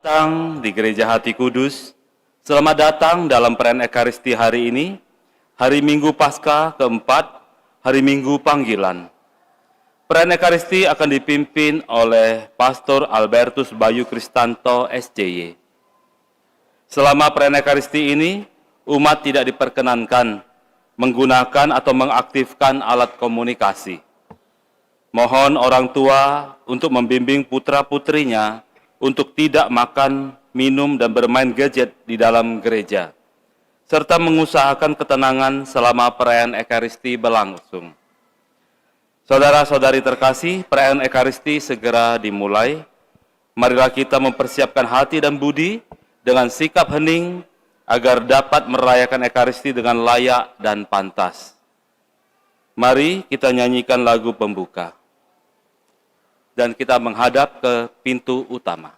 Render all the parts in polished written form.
Datang di Gereja Hati Kudus. Selamat datang dalam perayaan Ekaristi hari ini, hari Minggu Paskah keempat, hari Minggu Panggilan. Perayaan Ekaristi akan dipimpin oleh Pastor Albertus Bayu Kristanto, SCY. Selama perayaan Ekaristi ini, umat tidak diperkenankan menggunakan atau mengaktifkan alat komunikasi. Mohon orang tua untuk membimbing putra-putrinya untuk tidak makan, minum, dan bermain gadget di dalam gereja, serta mengusahakan ketenangan selama perayaan Ekaristi berlangsung. Saudara-saudari terkasih, perayaan Ekaristi segera dimulai. Marilah kita mempersiapkan hati dan budi dengan sikap hening agar dapat merayakan Ekaristi dengan layak dan pantas. Mari kita nyanyikan lagu pembuka. Dan kita menghadap ke pintu utama.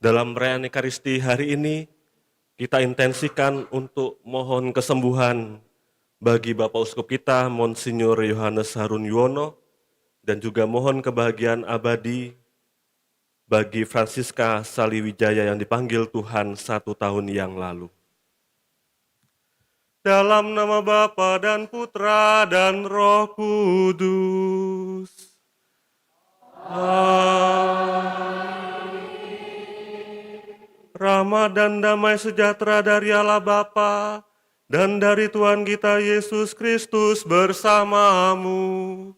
Dalam perayaan Ekaristi hari ini, kita intensikan untuk mohon kesembuhan bagi Bapak Uskup kita, Monsinyur Yohanes Harun Yuwono, dan juga mohon kebahagiaan abadi bagi Francisca Saliwijaya yang dipanggil Tuhan 1 tahun yang lalu. Dalam nama Bapa dan Putra dan Roh Kudus. Rahmat dan damai sejahtera dari Allah Bapa dan dari Tuhan kita Yesus Kristus bersamamu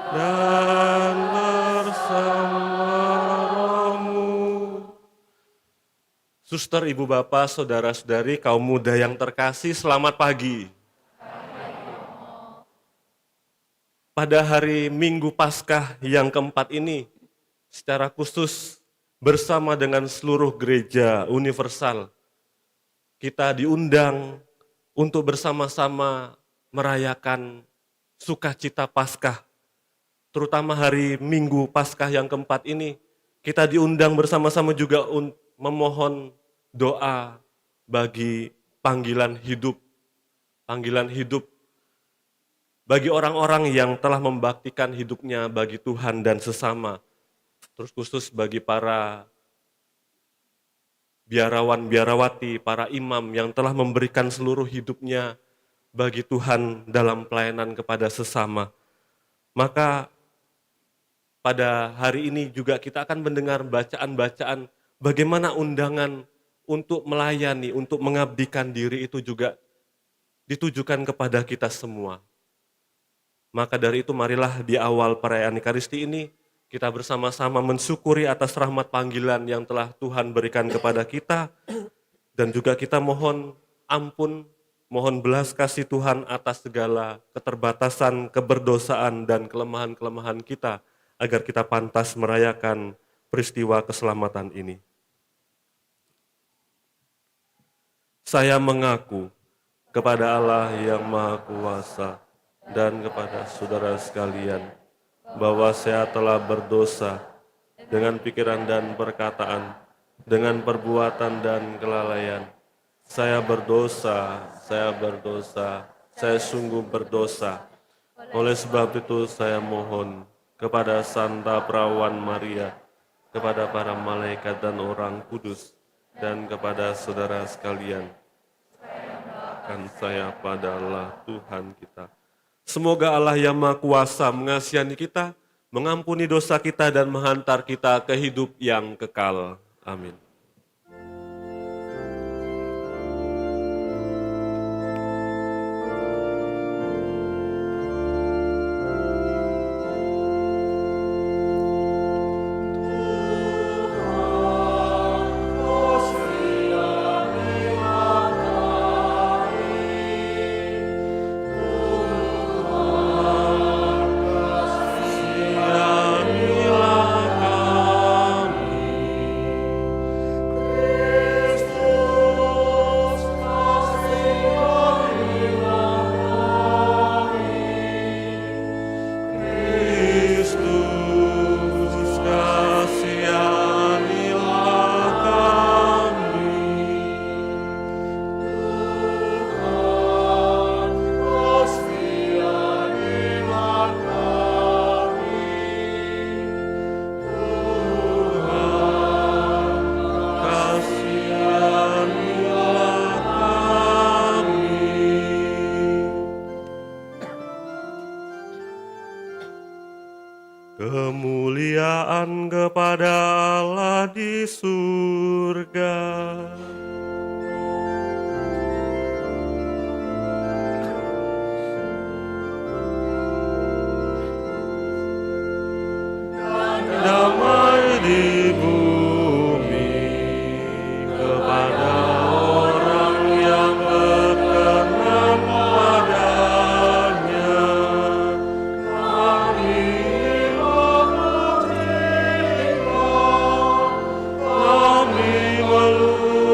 dan bersama rohmu. Suster, Ibu Bapak, Saudara-saudari, kaum muda yang terkasih, selamat pagi. Pada hari Minggu Paskah yang keempat ini, secara khusus bersama dengan seluruh gereja universal, kita diundang untuk bersama-sama merayakan sukacita Paskah. Terutama hari Minggu Paskah yang keempat ini, kita diundang bersama-sama juga untuk memohon doa bagi panggilan hidup bagi orang-orang yang telah membaktikan hidupnya bagi Tuhan dan sesama. Terus khusus bagi para biarawan-biarawati, para imam yang telah memberikan seluruh hidupnya bagi Tuhan dalam pelayanan kepada sesama. Maka pada hari ini juga kita akan mendengar bacaan-bacaan bagaimana undangan untuk melayani, untuk mengabdikan diri itu juga ditujukan kepada kita semua. Maka dari itu marilah di awal perayaan Ekaristi ini kita bersama-sama mensyukuri atas rahmat panggilan yang telah Tuhan berikan kepada kita, dan juga kita mohon ampun, mohon belas kasih Tuhan atas segala keterbatasan, keberdosaan, dan kelemahan-kelemahan kita, agar kita pantas merayakan peristiwa keselamatan ini. Saya mengaku kepada Allah yang Maha Kuasa dan kepada saudara sekalian, bahwa saya telah berdosa dengan pikiran dan perkataan, dengan perbuatan dan kelalaian. Saya berdosa, saya sungguh berdosa. Oleh sebab itu saya mohon kepada Santa Perawan Maria, kepada para malaikat dan orang kudus, dan kepada saudara sekalian, dan saya pada Allah Tuhan kita. Semoga Allah yang Maha Kuasa mengasihani kita, mengampuni dosa kita, dan menghantar kita ke hidup yang kekal. Amin. Kemuliaan kepada Allah di surga. Damai di bumi kepada orang yang berkenan padanya. Kami melupakan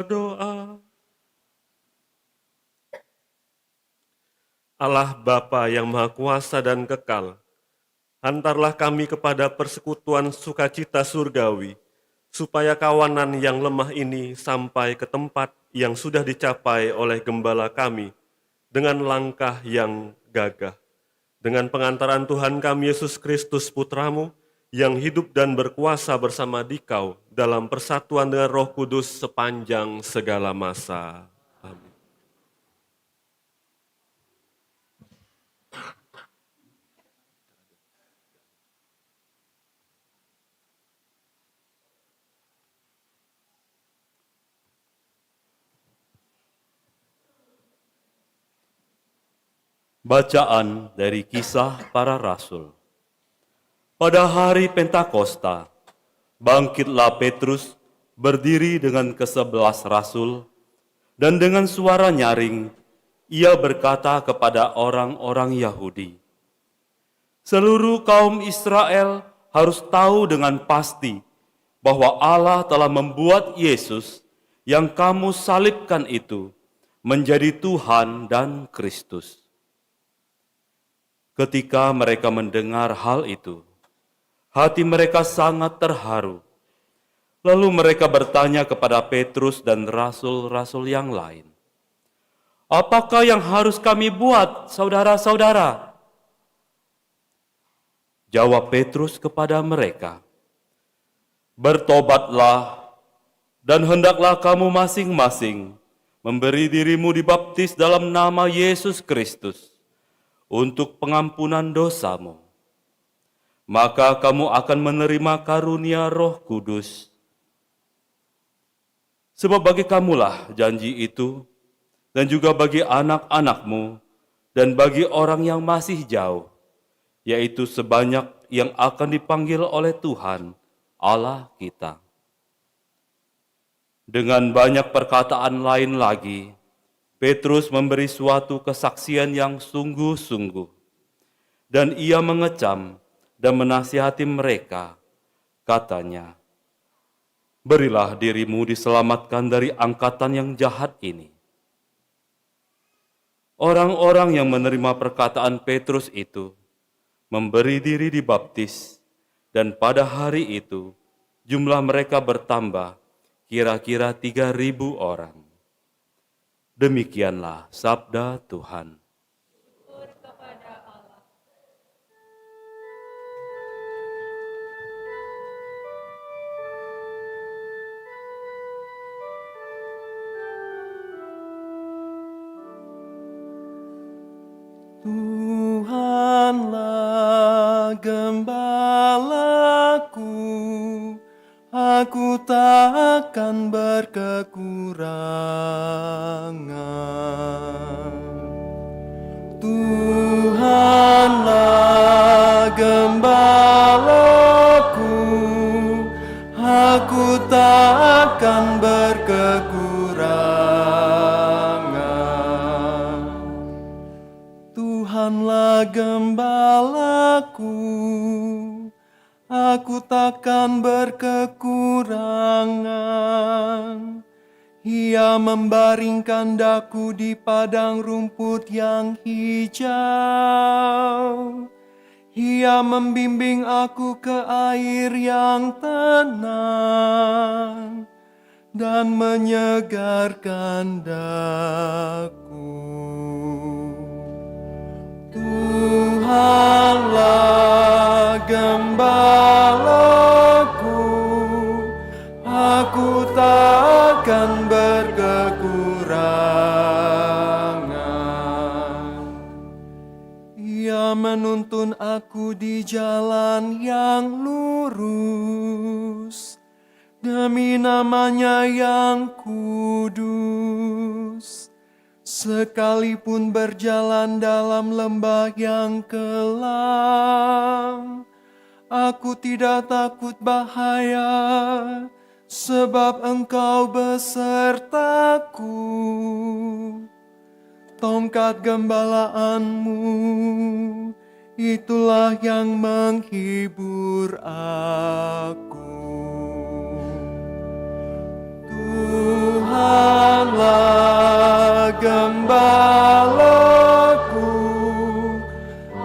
berdoa. Allah Bapa yang Maha Kuasa dan Kekal, hantarlah kami kepada persekutuan sukacita surgawi, supaya kawanan yang lemah ini sampai ke tempat yang sudah dicapai oleh gembala kami dengan langkah yang gagah. Dengan pengantaran Tuhan kami Yesus Kristus Putramu, yang hidup dan berkuasa bersama Dikau dalam persatuan dengan Roh Kudus sepanjang segala masa. Amin. Bacaan dari Kisah Para Rasul. Pada hari Pentakosta, bangkitlah Petrus berdiri dengan ke-11 rasul, dan dengan suara nyaring, ia berkata kepada orang-orang Yahudi, "Seluruh kaum Israel harus tahu dengan pasti bahwa Allah telah membuat Yesus yang kamu salibkan itu menjadi Tuhan dan Kristus." Ketika mereka mendengar hal itu, hati mereka sangat terharu. Lalu mereka bertanya kepada Petrus dan rasul-rasul yang lain, "Apakah yang harus kami buat, saudara-saudara?" Jawab Petrus kepada mereka, "Bertobatlah, dan hendaklah kamu masing-masing memberi dirimu dibaptis dalam nama Yesus Kristus untuk pengampunan dosamu. Maka kamu akan menerima karunia Roh Kudus. Sebab bagi kamulah janji itu, dan juga bagi anak-anakmu, dan bagi orang yang masih jauh, yaitu sebanyak yang akan dipanggil oleh Tuhan, Allah kita." Dengan banyak perkataan lain lagi, Petrus memberi suatu kesaksian yang sungguh-sungguh, dan ia mengecam dan menasihati mereka. Katanya, "Berilah dirimu diselamatkan dari angkatan yang jahat ini." Orang-orang yang menerima perkataan Petrus itu memberi diri dibaptis, dan pada hari itu jumlah mereka bertambah kira-kira 3.000 orang. Demikianlah sabda Tuhan. Tuhanlah gembalaku, aku tak akan berkekurangan. Tuhanlah gembalaku, aku tak akan berkekurangan. Tuhanlah gembalaku, aku takkan berkekurangan. Ia membaringkan daku di padang rumput yang hijau. Ia membimbing aku ke air yang tenang dan menyegarkan daku. Tuhanlah gembalaku, aku takkan berkekurangan. Ia menuntun aku di jalan yang lurus, demi namanya yang kudus. Sekalipun berjalan dalam lembah yang kelam, aku tidak takut bahaya, sebab Engkau besertaku. Tongkat gembalaanmu, itulah yang menghibur aku. Tuhan Tuhanlah gembalaku,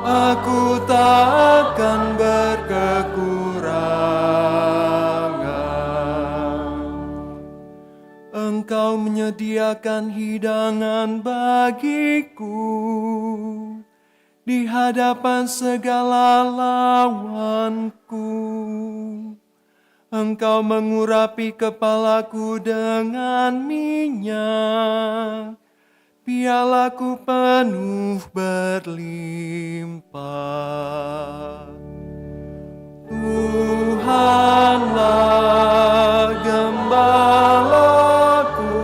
aku tak akan berkekurangan. Engkau menyediakan hidangan bagiku di hadapan segala lawanku. Engkau mengurapi kepalaku dengan minyak, pialaku penuh berlimpah. Tuhanlah gembalaku,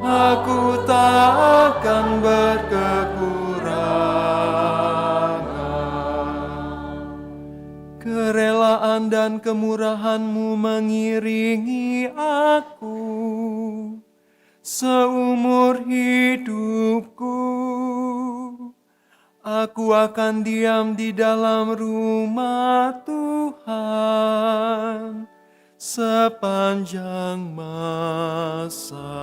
aku tak akan berkekurangan. Kerelaan dan kemurahan-Mu mengiringi aku seumur hidupku. Aku akan diam di dalam rumah Tuhan sepanjang masa.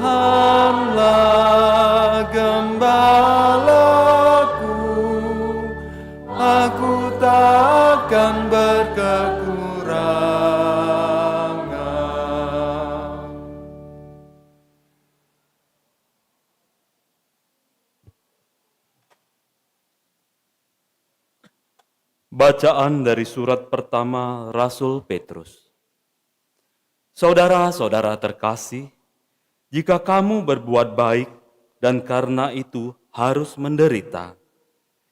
Tuhanlah gembalaku, aku tak akan berkekurangan. Bacaan dari surat pertama Rasul Petrus. Saudara-saudara terkasih, jika kamu berbuat baik dan karena itu harus menderita,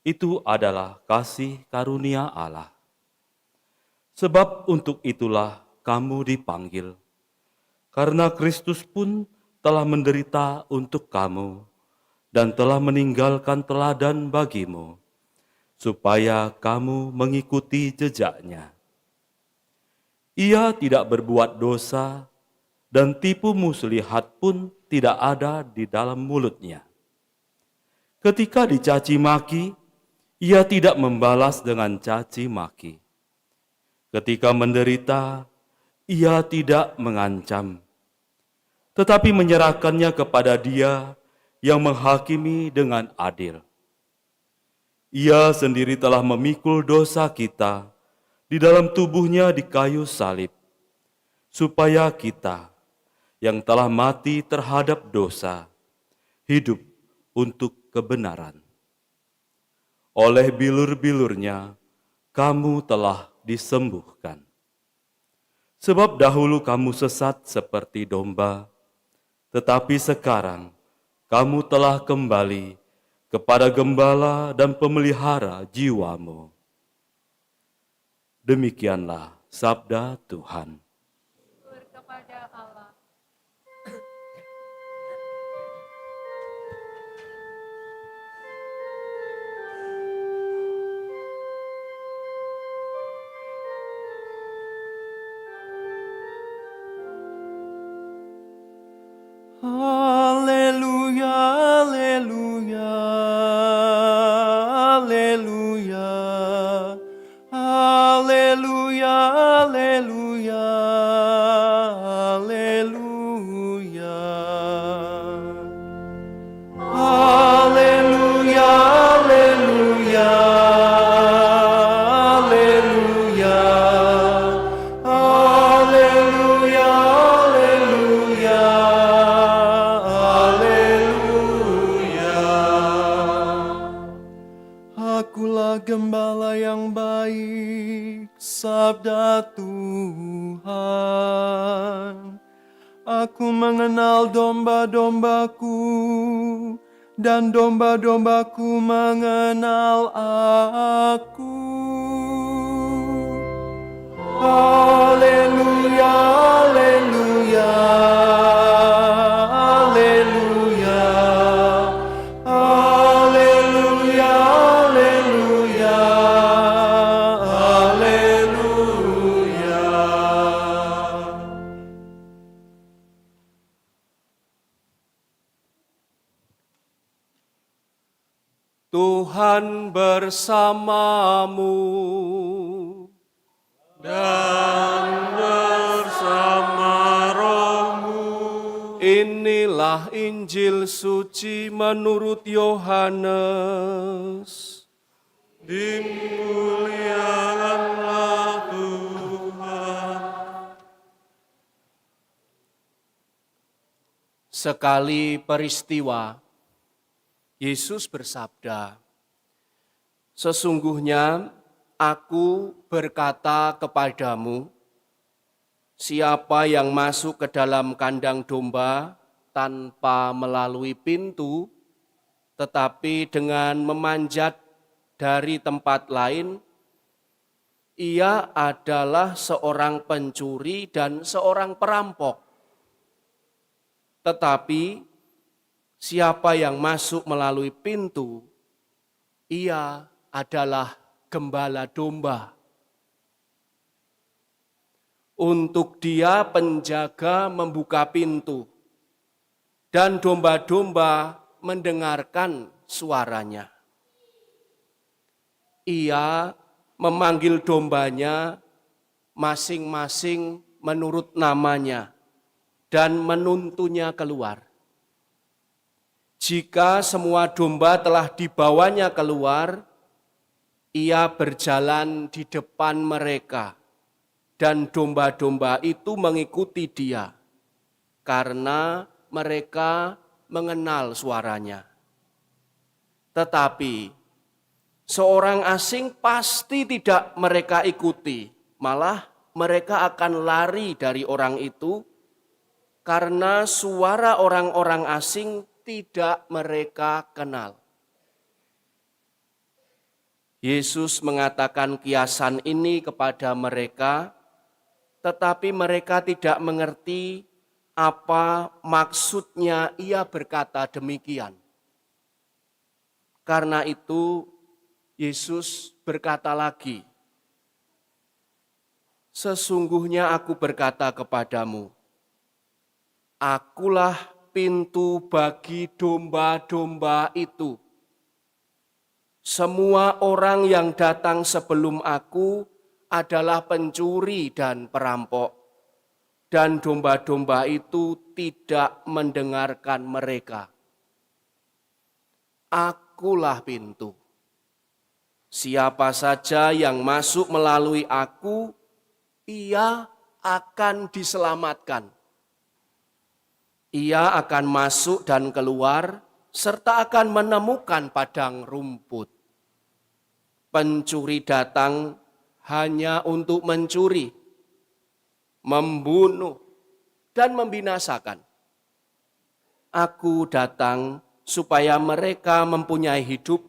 itu adalah kasih karunia Allah. Sebab untuk itulah kamu dipanggil, karena Kristus pun telah menderita untuk kamu dan telah meninggalkan teladan bagimu, supaya kamu mengikuti jejaknya. Ia tidak berbuat dosa, dan tipu muslihat pun tidak ada di dalam mulutnya. Ketika dicaci maki, ia tidak membalas dengan caci maki. Ketika menderita, ia tidak mengancam, tetapi menyerahkannya kepada Dia yang menghakimi dengan adil. Ia sendiri telah memikul dosa kita di dalam tubuhnya di kayu salib, supaya kita yang telah mati terhadap dosa, hidup untuk kebenaran. Oleh bilur-bilurnya, kamu telah disembuhkan. Sebab dahulu kamu sesat seperti domba, tetapi sekarang kamu telah kembali kepada gembala dan pemelihara jiwamu. Demikianlah sabda Tuhan. Syukur kepada Allah. Haleluya, haleluya, haleluya, haleluya, haleluya, haleluya. Haleluya, haleluya, haleluya, haleluya, haleluya, haleluya. Akulah gembala yang baik, sabda Tuhan. Aku mengenal domba-dombaku, dan domba-dombaku mengenal aku. Haleluya, haleluya, haleluya, haleluya, haleluya, haleluya. Tuhan bersamamu dan Inilah Injil suci menurut Yohanes. Dimuliakanlah Tuhan. Sekali peristiwa, Yesus bersabda, "Sesungguhnya Aku berkata kepadamu, siapa yang masuk ke dalam kandang domba tanpa melalui pintu, tetapi dengan memanjat dari tempat lain, ia adalah seorang pencuri dan seorang perampok. Tetapi siapa yang masuk melalui pintu, ia adalah gembala domba. Untuk dia penjaga membuka pintu, dan domba-domba mendengarkan suaranya. Ia memanggil dombanya masing-masing menurut namanya dan menuntunnya keluar. Jika semua domba telah dibawanya keluar, ia berjalan di depan mereka, dan domba-domba itu mengikuti dia, karena mereka mengenal suaranya. Tetapi seorang asing pasti tidak mereka ikuti, malah mereka akan lari dari orang itu, karena suara orang-orang asing tidak mereka kenal." Yesus mengatakan kiasan ini kepada mereka, tetapi mereka tidak mengerti apa maksudnya ia berkata demikian. Karena itu Yesus berkata lagi, "Sesungguhnya Aku berkata kepadamu, Akulah pintu bagi domba-domba itu. Semua orang yang datang sebelum Aku adalah pencuri dan perampok, dan domba-domba itu tidak mendengarkan mereka. Akulah pintu. Siapa saja yang masuk melalui Aku, ia akan diselamatkan. Ia akan masuk dan keluar, serta akan menemukan padang rumput. Pencuri datang hanya untuk mencuri, membunuh, dan membinasakan. Aku datang supaya mereka mempunyai hidup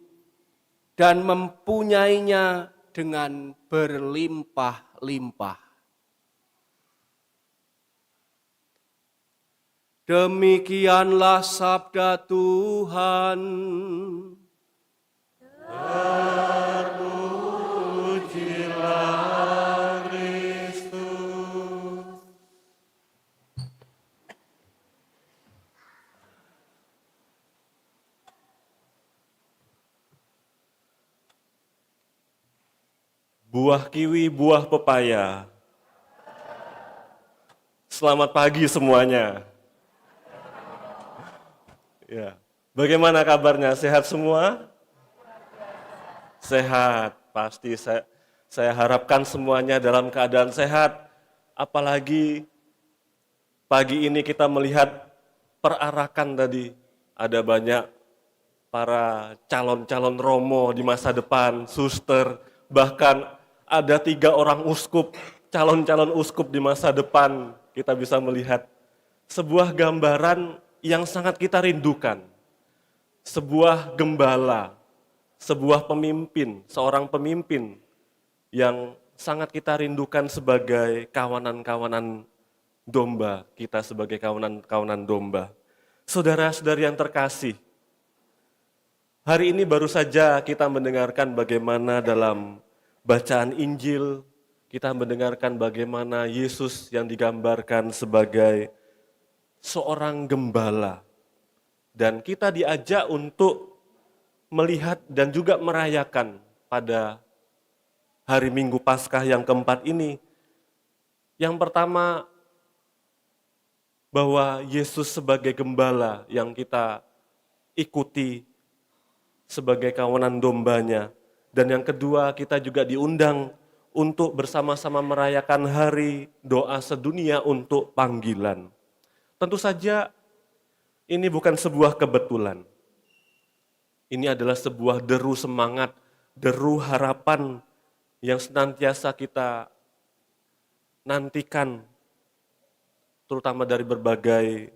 dan mempunyainya dengan berlimpah-limpah." Demikianlah sabda Tuhan. Terpujilah Kristus. Buah kiwi, buah pepaya. Selamat pagi semuanya. Ya. Bagaimana kabarnya? Sehat semua? Sehat, pasti saya harapkan semuanya dalam keadaan sehat. Apalagi pagi ini kita melihat perarakan tadi. Ada banyak para calon-calon romo di masa depan, suster, bahkan ada 3 orang uskup, calon-calon uskup di masa depan. Kita bisa melihat sebuah gambaran yang sangat kita rindukan. Sebuah gembala, sebuah pemimpin, seorang pemimpin yang sangat kita rindukan sebagai kawanan-kawanan domba, kita sebagai kawanan-kawanan domba. Saudara-saudari yang terkasih, hari ini baru saja kita mendengarkan bagaimana dalam bacaan Injil, kita mendengarkan bagaimana Yesus yang digambarkan sebagai seorang gembala. Dan kita diajak untuk melihat dan juga merayakan pada hari Minggu Paskah yang keempat ini. Yang pertama, bahwa Yesus sebagai gembala yang kita ikuti sebagai kawanan dombanya. Dan yang kedua, kita juga diundang untuk bersama-sama merayakan hari doa sedunia untuk panggilan. Tentu saja ini bukan sebuah kebetulan. Ini adalah sebuah deru semangat, deru harapan yang senantiasa kita nantikan, terutama dari berbagai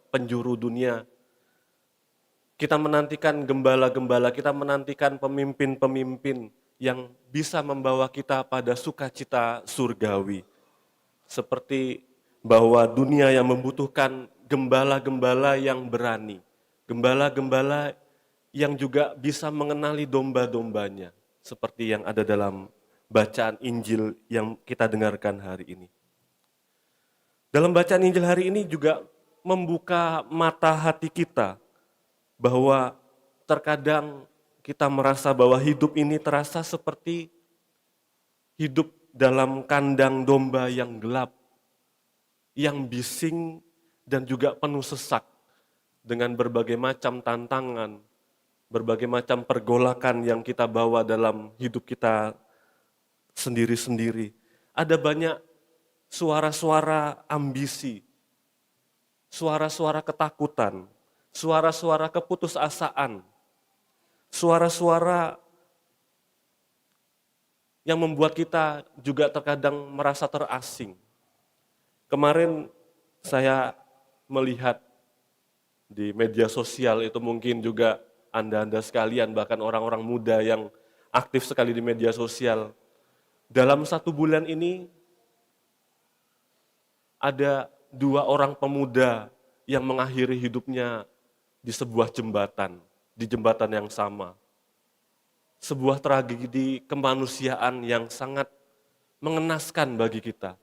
penjuru dunia. Kita menantikan gembala-gembala, kita menantikan pemimpin-pemimpin yang bisa membawa kita pada sukacita surgawi. Seperti bahwa dunia yang membutuhkan gembala-gembala yang berani, gembala-gembala yang juga bisa mengenali domba-dombanya, seperti yang ada dalam bacaan Injil yang kita dengarkan hari ini. Dalam bacaan Injil hari ini juga membuka mata hati kita, bahwa terkadang kita merasa bahwa hidup ini terasa seperti hidup dalam kandang domba yang gelap, yang bising dan juga penuh sesak dengan berbagai macam tantangan, berbagai macam pergolakan yang kita bawa dalam hidup kita sendiri-sendiri. Ada banyak suara-suara ambisi, suara-suara ketakutan, suara-suara keputusasaan, suara-suara yang membuat kita juga terkadang merasa terasing. Kemarin saya melihat di media sosial, itu mungkin juga Anda-Anda sekalian, bahkan orang-orang muda yang aktif sekali di media sosial. Dalam 1 bulan ini ada 2 orang pemuda yang mengakhiri hidupnya di sebuah jembatan, di jembatan yang sama. Sebuah tragedi kemanusiaan yang sangat mengenaskan bagi kita.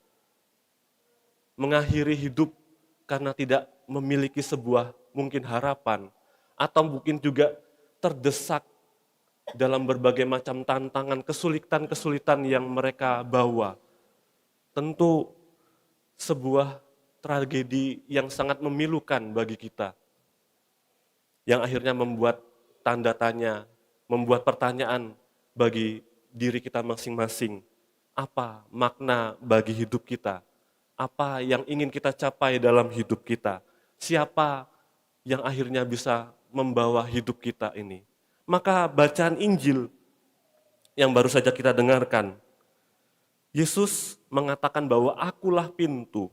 Mengakhiri hidup karena tidak memiliki sebuah mungkin harapan, atau mungkin juga terdesak dalam berbagai macam tantangan, kesulitan-kesulitan yang mereka bawa. Tentu sebuah tragedi yang sangat memilukan bagi kita, yang akhirnya membuat tanda tanya, membuat pertanyaan bagi diri kita masing-masing. Apa makna bagi hidup kita? Apa yang ingin kita capai dalam hidup kita? Siapa yang akhirnya bisa membawa hidup kita ini? Maka bacaan Injil yang baru saja kita dengarkan, Yesus mengatakan bahwa akulah pintu.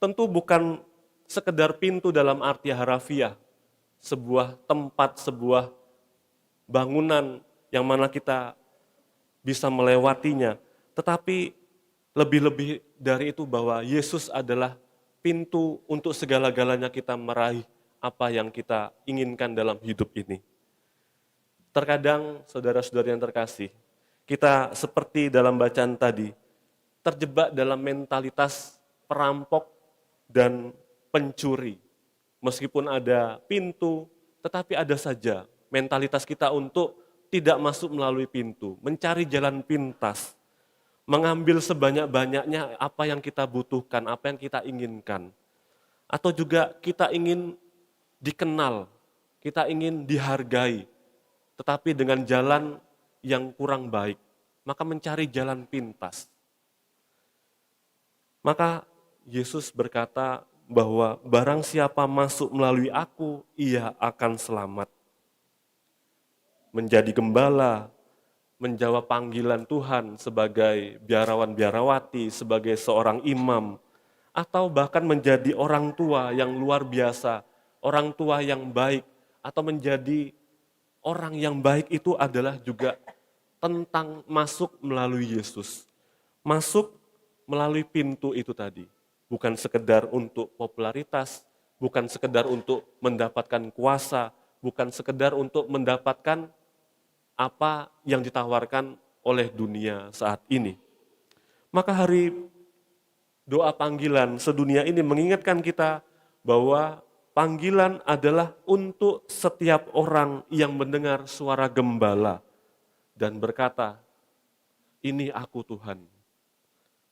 Tentu bukan sekedar pintu dalam arti harafiah, sebuah tempat, sebuah bangunan yang mana kita bisa melewatinya. Tetapi lebih-lebih dari itu, bahwa Yesus adalah pintu untuk segala-galanya kita meraih apa yang kita inginkan dalam hidup ini. Terkadang, saudara-saudari yang terkasih, kita seperti dalam bacaan tadi, terjebak dalam mentalitas perampok dan pencuri. Meskipun ada pintu, tetapi ada saja mentalitas kita untuk tidak masuk melalui pintu, mencari jalan pintas, mengambil sebanyak-banyaknya apa yang kita butuhkan, apa yang kita inginkan. Atau juga kita ingin dikenal, kita ingin dihargai, tetapi dengan jalan yang kurang baik, maka mencari jalan pintas. Maka Yesus berkata bahwa barang siapa masuk melalui aku, ia akan selamat. Menjadi gembala, menjawab panggilan Tuhan sebagai biarawan-biarawati, sebagai seorang imam, atau bahkan menjadi orang tua yang luar biasa, orang tua yang baik, atau menjadi orang yang baik itu adalah juga tentang masuk melalui Yesus. Masuk melalui pintu itu tadi. Bukan sekedar untuk popularitas, bukan sekedar untuk mendapatkan kuasa, bukan sekedar untuk mendapatkan apa yang ditawarkan oleh dunia saat ini. Maka hari doa panggilan sedunia ini mengingatkan kita bahwa panggilan adalah untuk setiap orang yang mendengar suara gembala dan berkata, "Ini aku Tuhan,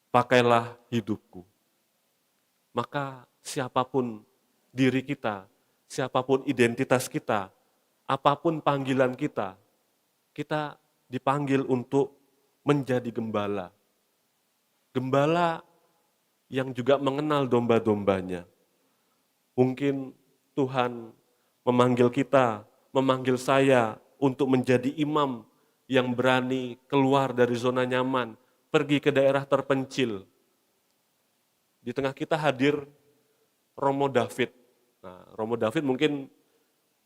pakailah hidupku." Maka siapapun diri kita, siapapun identitas kita, apapun panggilan kita, kita dipanggil untuk menjadi gembala. Gembala yang juga mengenal domba-dombanya. Mungkin Tuhan memanggil kita, memanggil saya untuk menjadi imam yang berani keluar dari zona nyaman, pergi ke daerah terpencil. Di tengah kita hadir Romo David. Nah, Romo David mungkin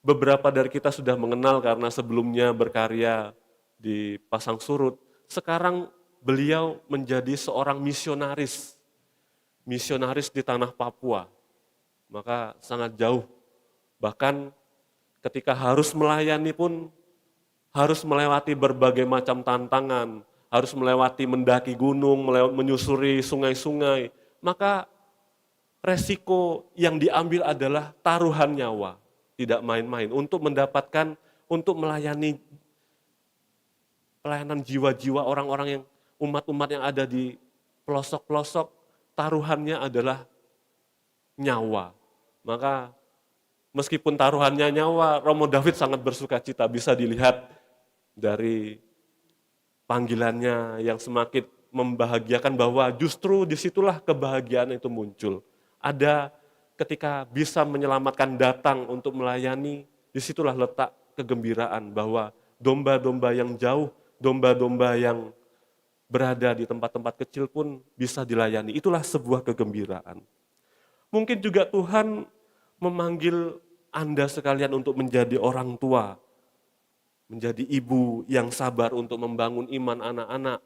beberapa dari kita sudah mengenal karena sebelumnya berkarya di Pasang Surut. Sekarang beliau menjadi seorang misionaris di tanah Papua. Maka sangat jauh. Bahkan ketika harus melayani pun harus melewati berbagai macam tantangan, harus melewati mendaki gunung, menyusuri sungai-sungai. Maka resiko yang diambil adalah taruhan nyawa, tidak main-main, untuk mendapatkan, untuk melayani pelayanan jiwa-jiwa orang-orang yang umat-umat yang ada di pelosok-pelosok, taruhannya adalah nyawa. Maka meskipun taruhannya nyawa, Romo David sangat bersuka cita, bisa dilihat dari panggilannya yang semakin membahagiakan bahwa justru disitulah kebahagiaan itu muncul. Ada ketika bisa menyelamatkan datang untuk melayani, disitulah letak kegembiraan bahwa domba-domba yang jauh, domba-domba yang berada di tempat-tempat kecil pun bisa dilayani. Itulah sebuah kegembiraan. Mungkin juga Tuhan memanggil Anda sekalian untuk menjadi orang tua, menjadi ibu yang sabar untuk membangun iman anak-anak,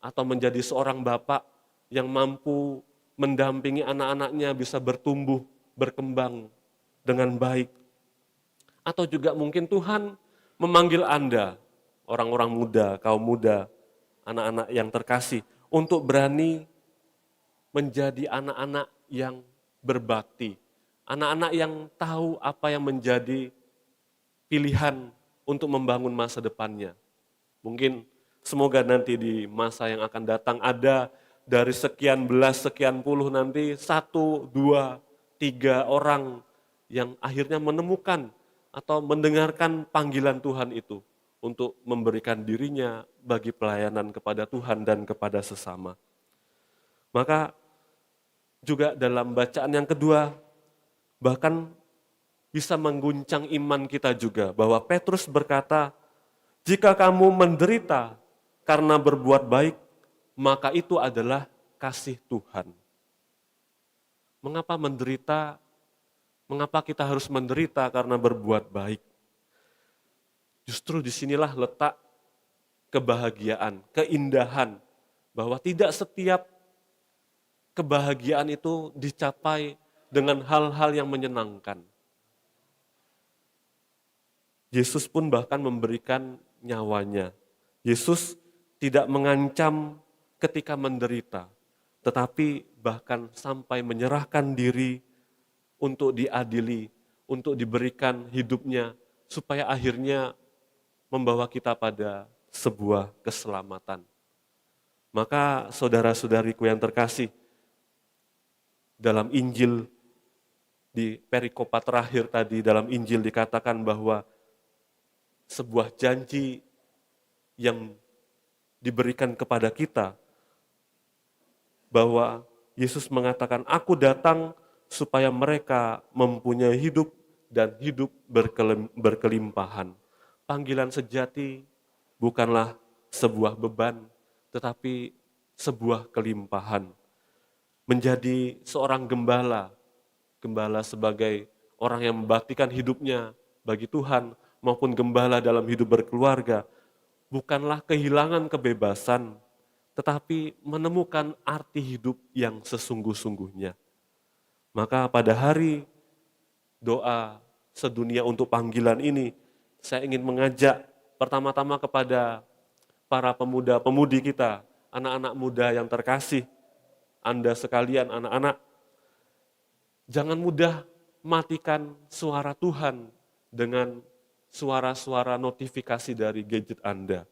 atau menjadi seorang bapak yang mampu mendampingi anak-anaknya bisa bertumbuh, berkembang dengan baik. Atau juga mungkin Tuhan memanggil Anda, orang-orang muda, kaum muda, anak-anak yang terkasih, untuk berani menjadi anak-anak yang berbakti, anak-anak yang tahu apa yang menjadi pilihan untuk membangun masa depannya. Mungkin semoga nanti di masa yang akan datang ada dari sekian belas, sekian puluh nanti 1, 2, 3 orang yang akhirnya menemukan atau mendengarkan panggilan Tuhan itu untuk memberikan dirinya bagi pelayanan kepada Tuhan dan kepada sesama. Maka juga dalam bacaan yang kedua, bahkan bisa mengguncang iman kita juga, bahwa Petrus berkata, jika kamu menderita karena berbuat baik, maka itu adalah kasih Tuhan. Mengapa menderita? Mengapa kita harus menderita karena berbuat baik? Justru disinilah letak kebahagiaan, keindahan, bahwa tidak setiap kebahagiaan itu dicapai dengan hal-hal yang menyenangkan. Yesus pun bahkan memberikan nyawanya. Yesus tidak mengancam ketika menderita, tetapi bahkan sampai menyerahkan diri untuk diadili, untuk diberikan hidupnya, supaya akhirnya membawa kita pada sebuah keselamatan. Maka saudara-saudariku yang terkasih, dalam Injil, di perikopa terakhir tadi dalam Injil dikatakan bahwa sebuah janji yang diberikan kepada kita, bahwa Yesus mengatakan, aku datang supaya mereka mempunyai hidup dan hidup berkelimpahan. Panggilan sejati bukanlah sebuah beban, tetapi sebuah kelimpahan. Menjadi seorang gembala, gembala sebagai orang yang membaktikan hidupnya bagi Tuhan, maupun gembala dalam hidup berkeluarga, bukanlah kehilangan kebebasan, tetapi menemukan arti hidup yang sesungguh-sungguhnya. Maka pada hari doa sedunia untuk panggilan ini, saya ingin mengajak pertama-tama kepada para pemuda-pemudi kita, anak-anak muda yang terkasih, Anda sekalian anak-anak, jangan mudah matikan suara Tuhan dengan suara-suara notifikasi dari gadget Anda.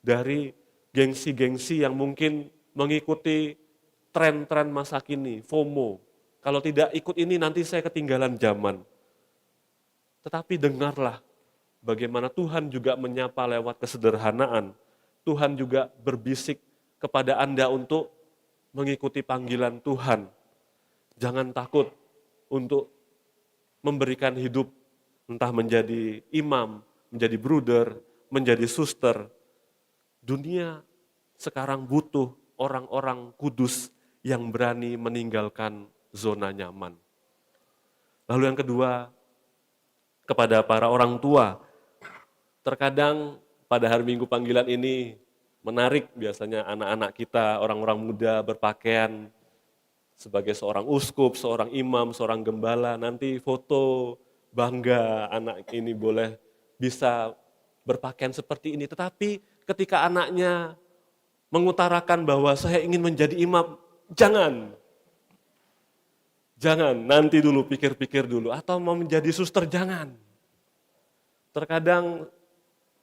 Dari gengsi-gengsi yang mungkin mengikuti tren-tren masa kini, FOMO, Kalau tidak ikut ini nanti saya ketinggalan zaman. Tetapi dengarlah bagaimana Tuhan juga menyapa lewat kesederhanaan. Tuhan juga berbisik kepada Anda untuk mengikuti panggilan Tuhan. Jangan takut untuk memberikan hidup, entah menjadi imam, menjadi bruder, menjadi suster. Dunia sekarang butuh orang-orang kudus yang berani meninggalkan zona nyaman. Lalu yang kedua, kepada para orang tua. Terkadang pada hari Minggu panggilan ini menarik biasanya anak-anak kita, orang-orang muda berpakaian sebagai seorang uskup, seorang imam, seorang gembala. Nanti foto bangga anak ini boleh bisa berpakaian seperti ini. Tetapi ketika anaknya mengutarakan bahwa saya ingin menjadi imam, jangan. Jangan, nanti dulu, pikir-pikir dulu. Atau mau menjadi suster, jangan. Terkadang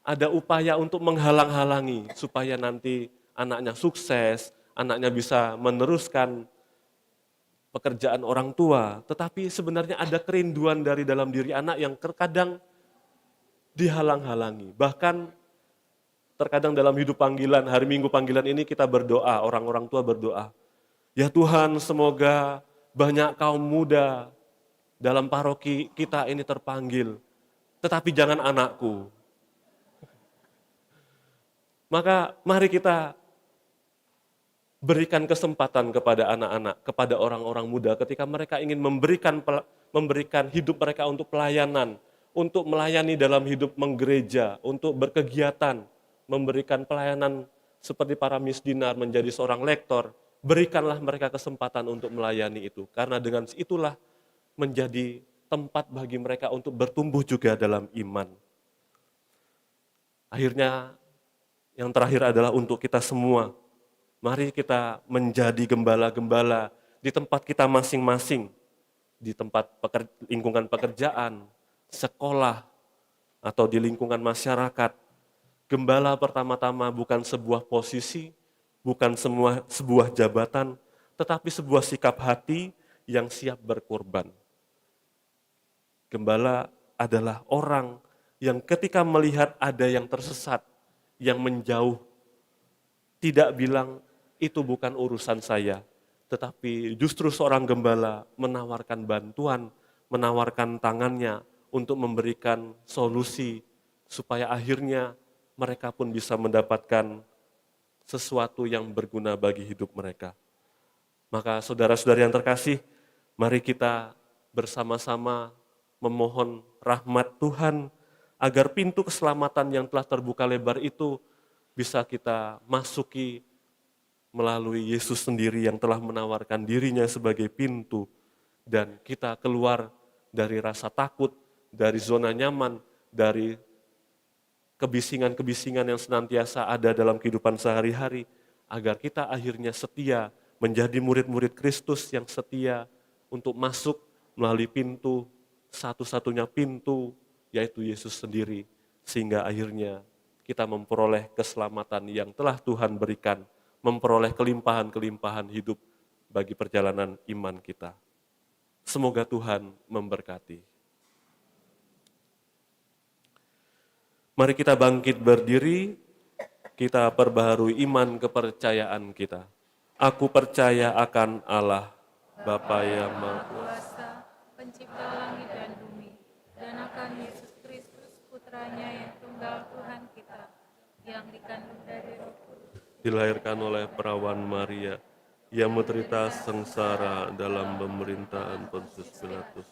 ada upaya untuk menghalang-halangi supaya nanti anaknya sukses, anaknya bisa meneruskan pekerjaan orang tua. Tetapi sebenarnya ada kerinduan dari dalam diri anak yang terkadang dihalang-halangi. Bahkan terkadang dalam hidup panggilan, hari Minggu panggilan ini kita berdoa, orang-orang tua berdoa. Ya Tuhan, semoga banyak kaum muda dalam paroki kita ini terpanggil, tetapi jangan anakku. Maka mari kita berikan kesempatan kepada anak-anak, kepada orang-orang muda ketika mereka ingin memberikan hidup mereka untuk pelayanan, untuk melayani dalam hidup menggereja, untuk berkegiatan, memberikan pelayanan seperti para misdinar menjadi seorang lektor. Berikanlah mereka kesempatan untuk melayani itu. Karena dengan itulah menjadi tempat bagi mereka untuk bertumbuh juga dalam iman. Akhirnya yang terakhir adalah untuk kita semua. Mari kita menjadi gembala-gembala di tempat kita masing-masing. Di tempat lingkungan pekerjaan, sekolah, atau di lingkungan masyarakat. Gembala pertama-tama bukan sebuah posisi, bukan sebuah jabatan, tetapi sebuah sikap hati yang siap berkorban. Gembala adalah orang yang ketika melihat ada yang tersesat, yang menjauh, tidak bilang, itu bukan urusan saya, tetapi justru seorang gembala menawarkan bantuan, menawarkan tangannya untuk memberikan solusi, supaya akhirnya mereka pun bisa mendapatkan sesuatu yang berguna bagi hidup mereka. Maka saudara-saudari yang terkasih, mari kita bersama-sama memohon rahmat Tuhan agar pintu keselamatan yang telah terbuka lebar itu bisa kita masuki melalui Yesus sendiri yang telah menawarkan dirinya sebagai pintu, dan kita keluar dari rasa takut, dari zona nyaman, dari kebisingan-kebisingan yang senantiasa ada dalam kehidupan sehari-hari, agar kita akhirnya setia menjadi murid-murid Kristus yang setia untuk masuk melalui pintu, satu-satunya pintu, yaitu Yesus sendiri, sehingga akhirnya kita memperoleh keselamatan yang telah Tuhan berikan, memperoleh kelimpahan-kelimpahan hidup bagi perjalanan iman kita. Semoga Tuhan memberkati. Mari kita bangkit berdiri, kita perbaharui iman kepercayaan kita. Aku percaya akan Allah, Bapa yang Maha Kuasa, Pencipta langit dan bumi, dan akan Yesus Kristus, Putranya yang tunggal Tuhan kita, yang dikandung dari Roh Kudus, dilahirkan oleh perawan Maria, yang menderita sengsara dalam pemerintahan Pontius Pilatus,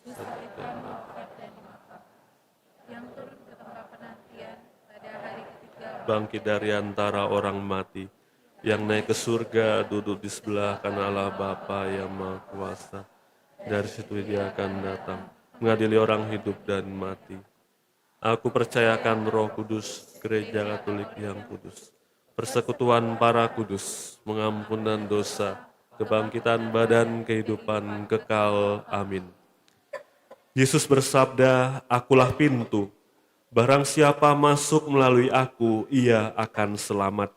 disalibkan, mati dan dimakam, yang turun ke tempat penantian pada hari ketiga, bangkit dari antara orang mati, yang naik ke surga, duduk di sebelah kanan Allah Bapa yang Maha Kuasa. Dari situ dia akan datang, mengadili orang hidup dan mati. Aku percayakan Roh Kudus, Gereja Katolik yang kudus, persekutuan para kudus, pengampunan dosa, kebangkitan badan, kehidupan kekal. Amin. Yesus bersabda, akulah pintu. Barang siapa masuk melalui aku, ia akan selamat.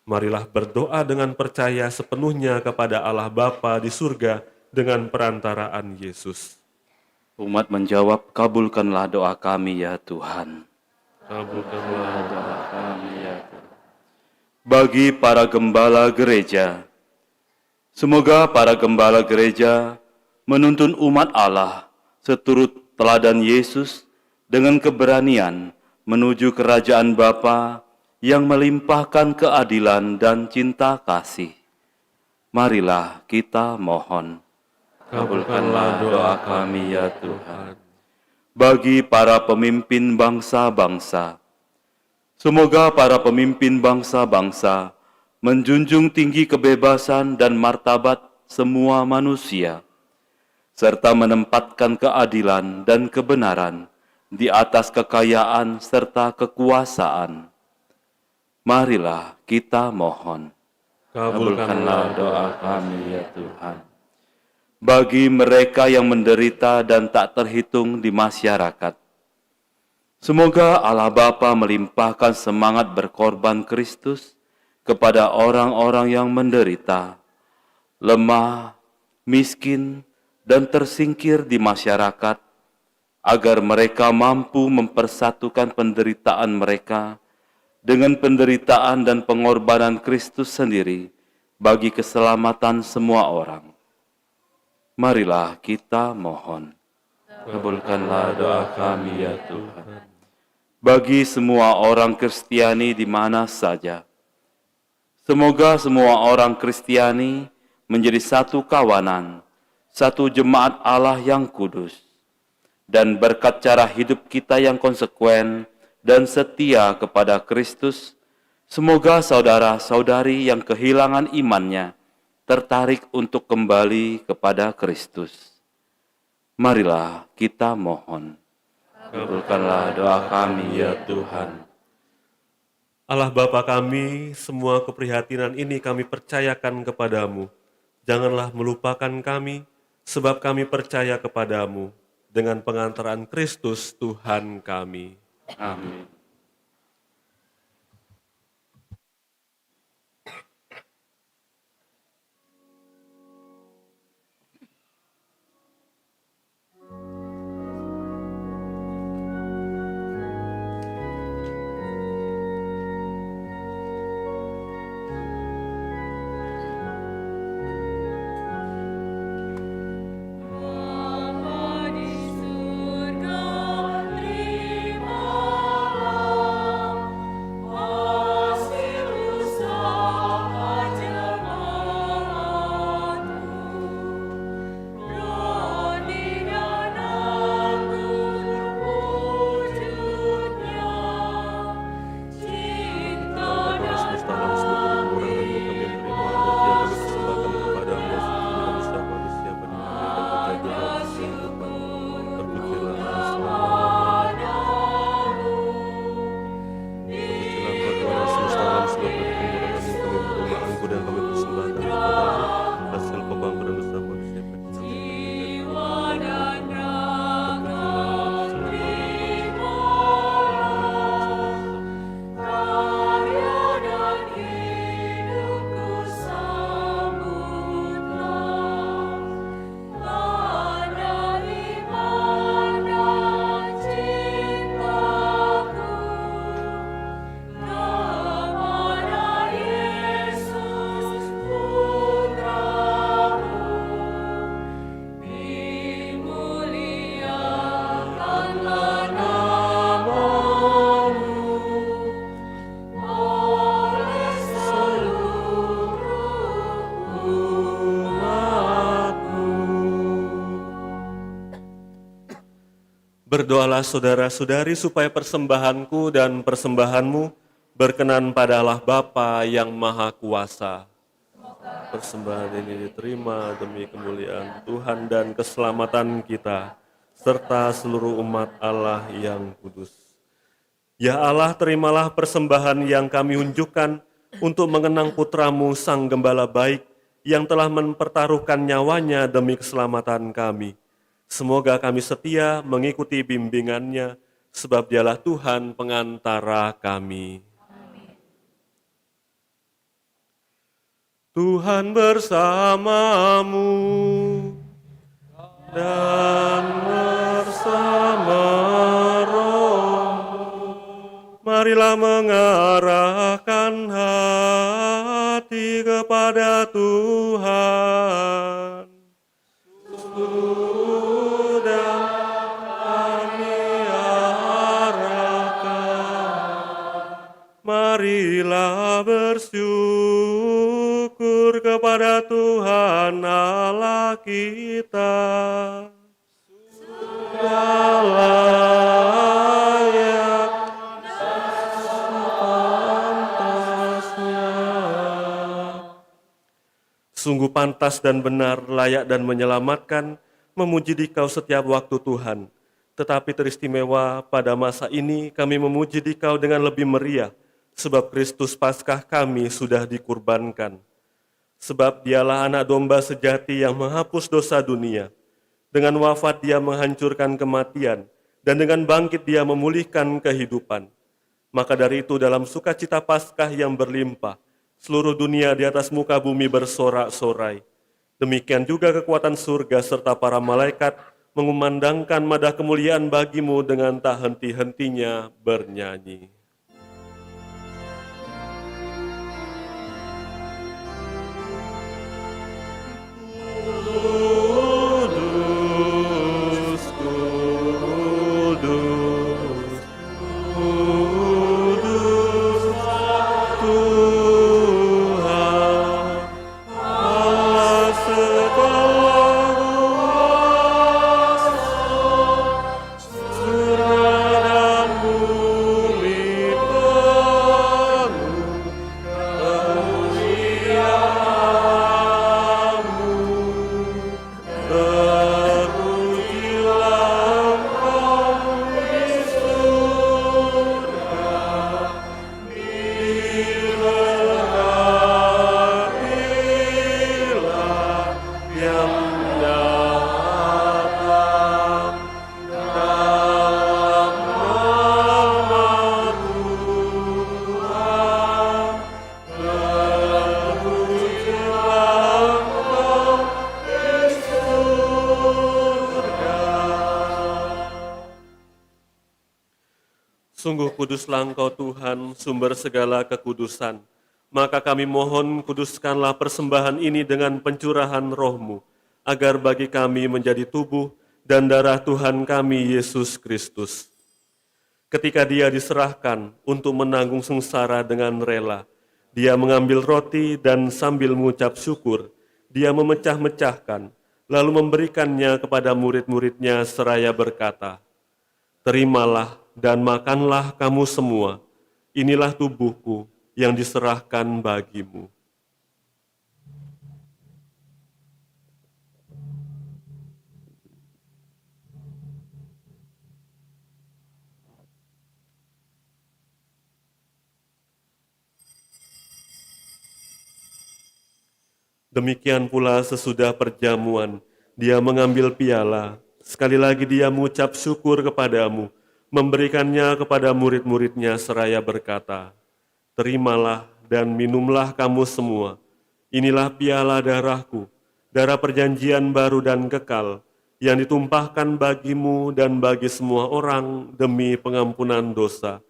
Marilah berdoa dengan percaya sepenuhnya kepada Allah Bapa di surga dengan perantaraan Yesus. Umat menjawab, kabulkanlah doa kami ya Tuhan. Kabulkanlah doa kami ya Tuhan. Bagi para gembala gereja, semoga para gembala gereja menuntun umat Allah seturut teladan Yesus dengan keberanian menuju kerajaan Bapa yang melimpahkan keadilan dan cinta kasih. Marilah kita mohon. Kabulkanlah doa kami ya Tuhan. Bagi para pemimpin bangsa-bangsa, semoga para pemimpin bangsa-bangsa menjunjung tinggi kebebasan dan martabat semua manusia, serta menempatkan keadilan dan kebenaran di atas kekayaan serta kekuasaan. Marilah kita mohon. Kabulkanlah doa kami ya Tuhan. Bagi mereka yang menderita dan tak terhitung di masyarakat, semoga Allah Bapa melimpahkan semangat berkorban Kristus kepada orang-orang yang menderita, lemah, miskin, dan tersingkir di masyarakat, agar mereka mampu mempersatukan penderitaan mereka dengan penderitaan dan pengorbanan Kristus sendiri bagi keselamatan semua orang. Marilah kita mohon. Kabulkanlah doa kami ya Tuhan. Bagi semua orang Kristiani di mana saja, semoga semua orang Kristiani menjadi satu kawanan, satu jemaat Allah yang kudus, dan berkat cara hidup kita yang konsekuen dan setia kepada Kristus, semoga saudara-saudari yang kehilangan imannya tertarik untuk kembali kepada Kristus. Marilah kita mohon. Kabulkanlah doa kami ya Tuhan. Allah Bapa kami, semua keprihatinan ini kami percayakan kepadamu. Janganlah melupakan kami, sebab kami percaya kepadamu dengan pengantaran Kristus Tuhan kami. Amin. Berdoalah saudara-saudari supaya persembahanku dan persembahanmu berkenan pada Allah Bapa yang Maha Kuasa. Persembahan ini diterima demi kemuliaan Tuhan dan keselamatan kita, serta seluruh umat Allah yang kudus. Ya Allah, terimalah persembahan yang kami unjukkan untuk mengenang putramu Sang Gembala Baik yang telah mempertaruhkan nyawanya demi keselamatan kami. Semoga kami setia mengikuti bimbingannya, sebab dialah Tuhan pengantara kami. Amin. Tuhan bersamamu. dan bersama Roh. Marilah mengarahkan hati kepada Tuhan. Sudah kami arahkan. Marilah bersyukur kepada Tuhan Allah kita. Sudah layak sepantasnya. Sungguh pantas dan benar, layak dan menyelamatkan, memuji Dikau setiap waktu Tuhan. Tetapi teristimewa pada masa ini kami memuji Dikau dengan lebih meriah, sebab Kristus Paskah kami sudah dikurbankan. Sebab Dialah anak domba sejati yang menghapus dosa dunia. Dengan wafat Dia menghancurkan kematian, dan dengan bangkit Dia memulihkan kehidupan. Maka dari itu dalam sukacita Paskah yang berlimpah, seluruh dunia di atas muka bumi bersorak-sorai. Demikian juga kekuatan surga serta para malaikat mengumandangkan madah kemuliaan bagimu dengan tak henti-hentinya bernyanyi. Kudus, kudus, kudus Tuhan, Allah segala kuasa, surga dan bumi penuh kemuliaan-Mu. Terpujilah Engkau di surga, diberkatilah yang datang dalam nama Tuhan. Terpujilah Engkau di surga. Sungguh kuduslah Engkau Tuhan, sumber segala kekudusan. Maka kami mohon kuduskanlah persembahan ini dengan pencurahan Roh-Mu, agar bagi kami menjadi tubuh dan darah Tuhan kami Yesus Kristus. Ketika Dia diserahkan untuk menanggung sengsara dengan rela, Dia mengambil roti dan sambil mengucap syukur, Dia memecah-mecahkan, lalu memberikannya kepada murid-muridnya seraya berkata, "Terimalah dan makanlah kamu semua, inilah tubuhku yang diserahkan bagimu." Demikian pula sesudah perjamuan, Dia mengambil piala, sekali lagi Dia mengucap syukur kepadamu, memberikannya kepada murid-muridnya seraya berkata, "Terimalah dan minumlah kamu semua, inilah piala darahku, darah perjanjian baru dan kekal, yang ditumpahkan bagimu dan bagi semua orang demi pengampunan dosa.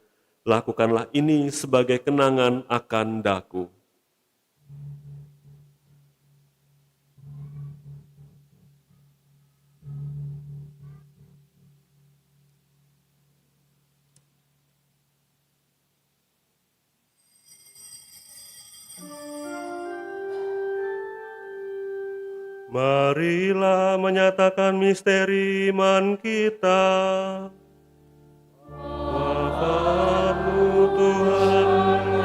Lakukanlah ini sebagai kenangan akan daku." Marilah menyatakan misteri iman kita. Wafat-Mu Tuhan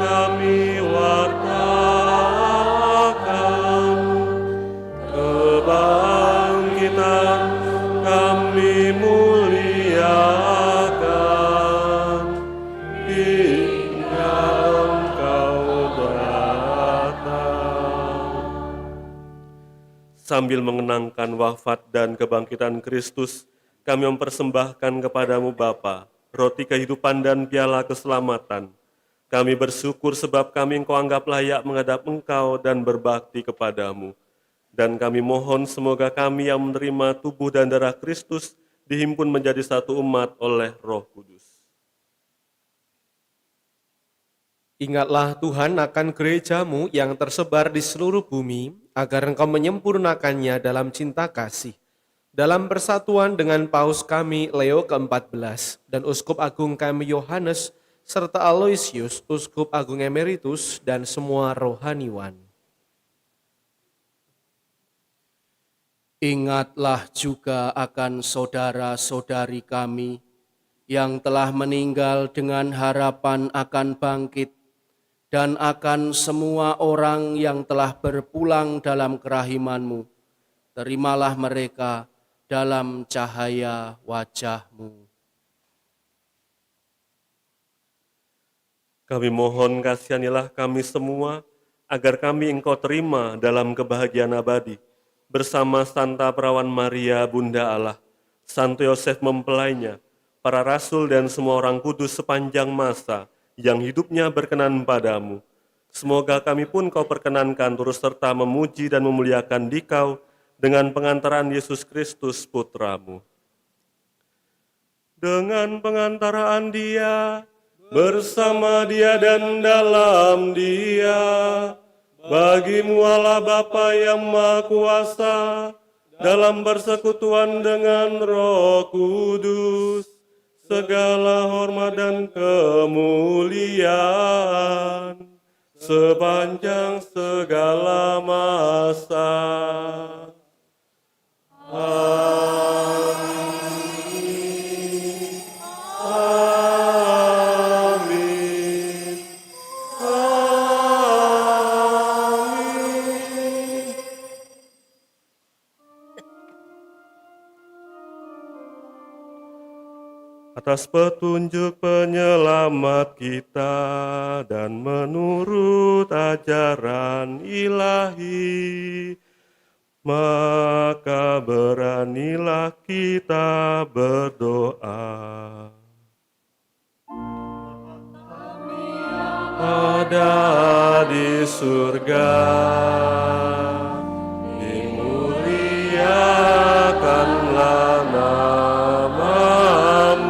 kami wartakan, kebangkitan kami muliakan, hingga Engkau datang. Sambil mengenangkan wafat dan kebangkitan Kristus, kami mempersembahkan kepadamu Bapa, roti kehidupan dan piala keselamatan. Kami bersyukur sebab kami Engkau anggap layak menghadap Engkau dan berbakti kepadamu. Dan kami mohon semoga kami yang menerima tubuh dan darah Kristus dihimpun menjadi satu umat oleh Roh Kudus. Ingatlah Tuhan akan gerejamu yang tersebar di seluruh bumi, agar Engkau menyempurnakannya dalam cinta kasih. Dalam persatuan dengan Paus kami Leo ke-14 dan Uskup Agung kami Yohanes, serta Aloysius, Uskup Agung Emeritus, dan semua rohaniwan. Ingatlah juga akan saudara-saudari kami yang telah meninggal dengan harapan akan bangkit, dan akan semua orang yang telah berpulang dalam kerahiman-Mu. Terimalah mereka dalam cahaya wajah-Mu. Kami mohon kasihanilah kami semua, agar kami Engkau terima dalam kebahagiaan abadi, bersama Santa Perawan Maria, Bunda Allah, Santo Yosef mempelainya, para rasul dan semua orang kudus sepanjang masa, yang hidupnya berkenan padamu. Semoga kami pun Kau perkenankan terus serta memuji dan memuliakan Dikau dengan pengantaran Yesus Kristus Putra-Mu. Dengan pengantaraan Dia, bersama Dia dan dalam Dia, bagi-Mu Allah Bapa yang Maha Kuasa, dalam persekutuan dengan Roh Kudus, segala hormat dan kemuliaan sepanjang segala masa. Amin. Amin. Amin. Atas petunjuk penyelamat kita dan menurut ajaran ilahi, maka beranilah kita berdoa. Ada di surga, dimuliakanlah nama-Mu.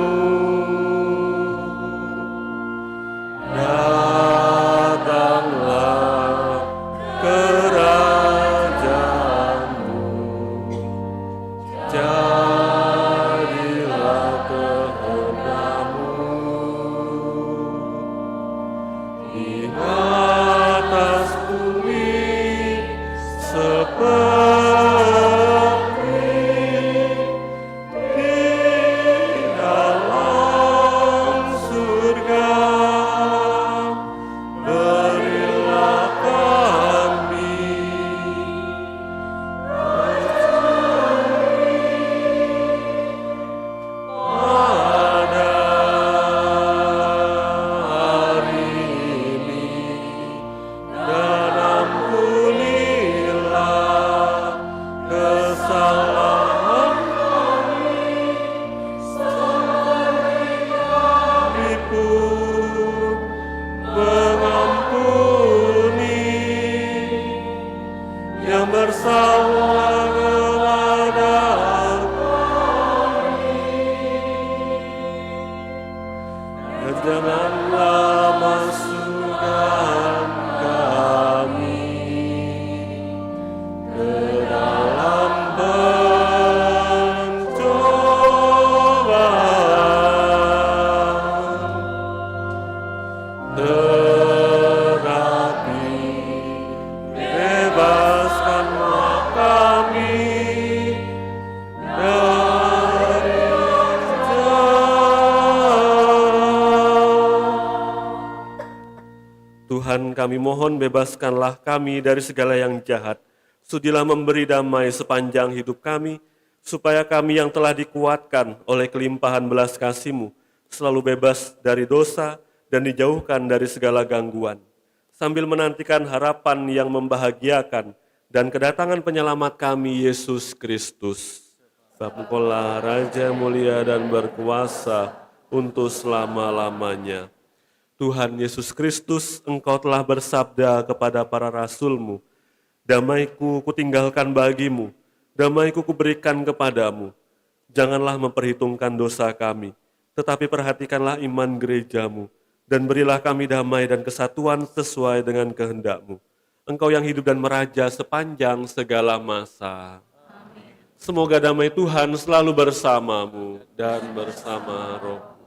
Datanglah kerajaan-Mu, jadilah kehendak-Mu di atas bumi seperti di dalam surga. Berilah kami pada hari ini, dan ampunilah kesalahan kami, seperti kami pun mengampuni yang bersalah kepada kami. Dan janganlah masukkan kami ke dalam pencobaan, tetapi bebaskanlah kami dari yang jahat. Tuhan, kami mohon bebaskanlah kami dari segala yang jahat. Sudilah memberi damai sepanjang hidup kami, supaya kami yang telah dikuatkan oleh kelimpahan belas kasih-Mu selalu bebas dari dosa dan dijauhkan dari segala gangguan, sambil menantikan harapan yang membahagiakan dan kedatangan penyelamat kami, Yesus Kristus. Sebab Engkaulah Raja mulia dan berkuasa untuk selama-lamanya. Tuhan Yesus Kristus, Engkau telah bersabda kepada para rasul-Mu, Damai-Ku kutinggalkan bagimu, damai-Ku kuberikan kepadamu. Janganlah memperhitungkan dosa kami, tetapi perhatikanlah iman gereja-Mu, dan berilah kami damai dan kesatuan sesuai dengan kehendak-Mu. Engkau yang hidup dan meraja sepanjang segala masa. Semoga damai Tuhan selalu bersamamu dan bersama roh.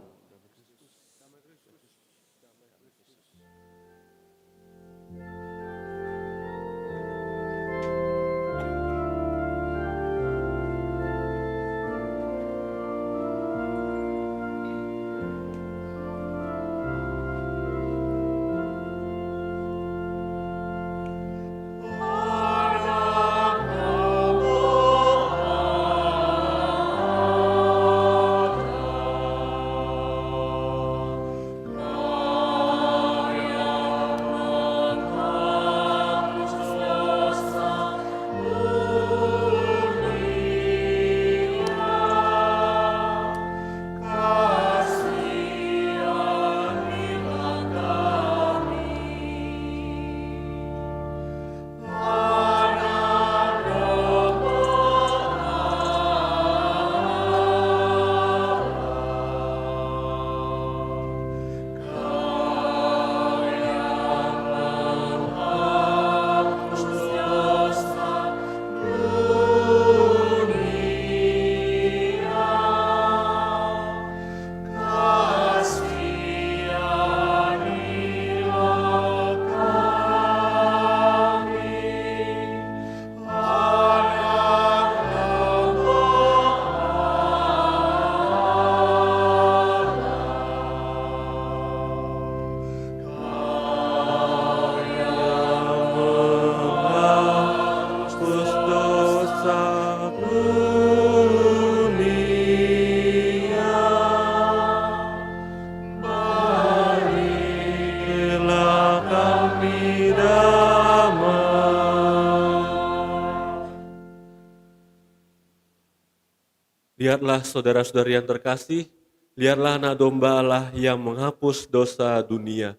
Lihatlah saudara-saudari yang terkasih, lihatlah anak domba Allah yang menghapus dosa dunia.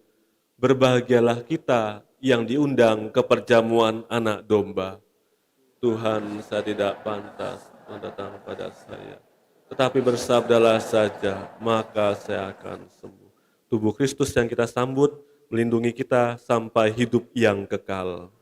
Berbahagialah kita yang diundang ke perjamuan anak domba. Tuhan, saya tidak pantas datang pada saya, tetapi bersabdalah saja, maka saya akan sembuh. Tubuh Kristus yang kita sambut, melindungi kita sampai hidup yang kekal.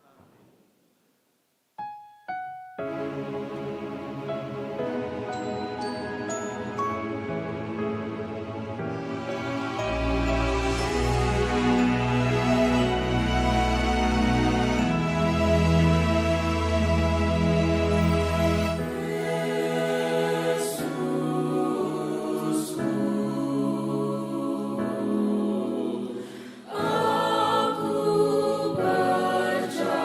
Aku percaya.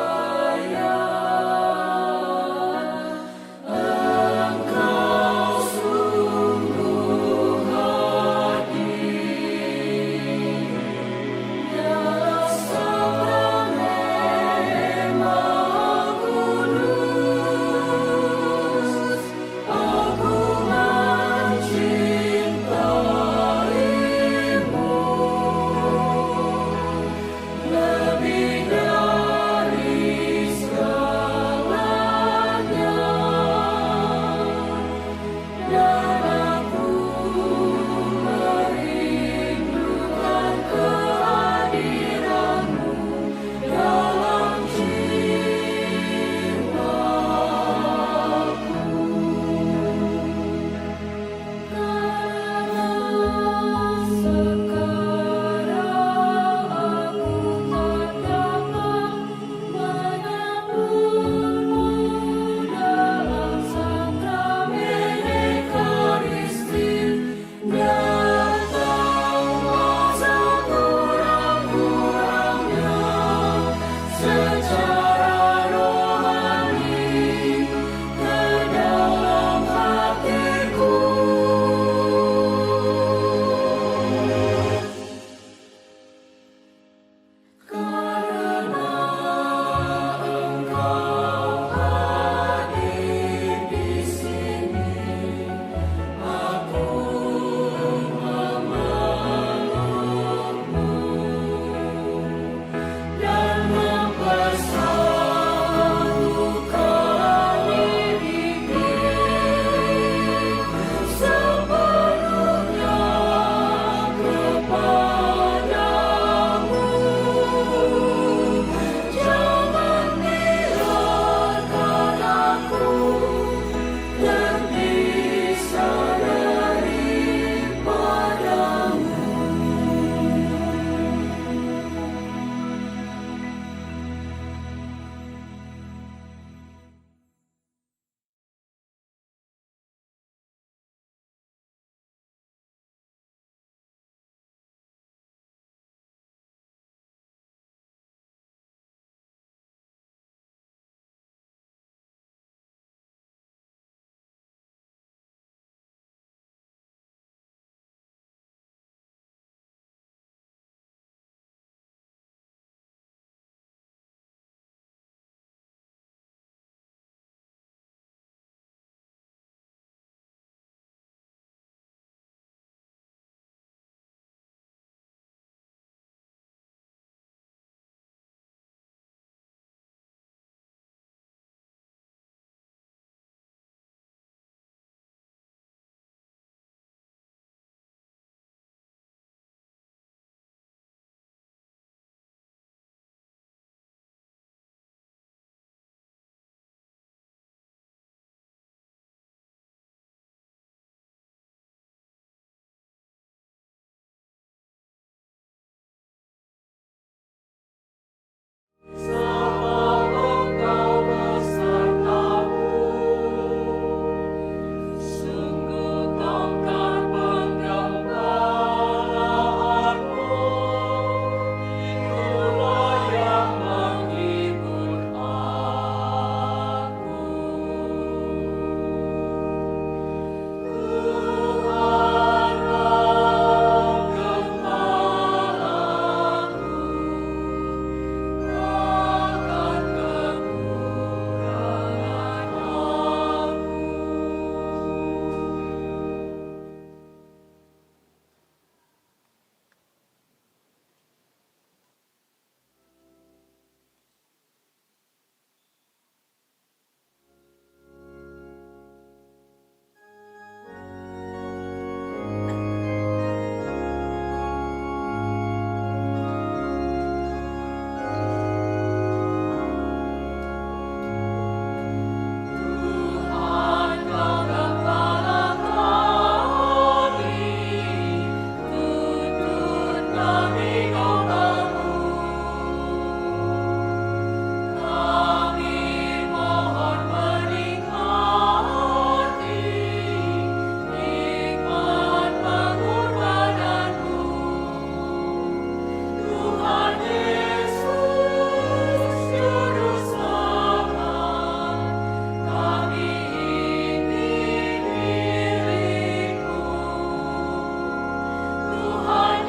Tuhan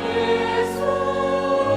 Yesus,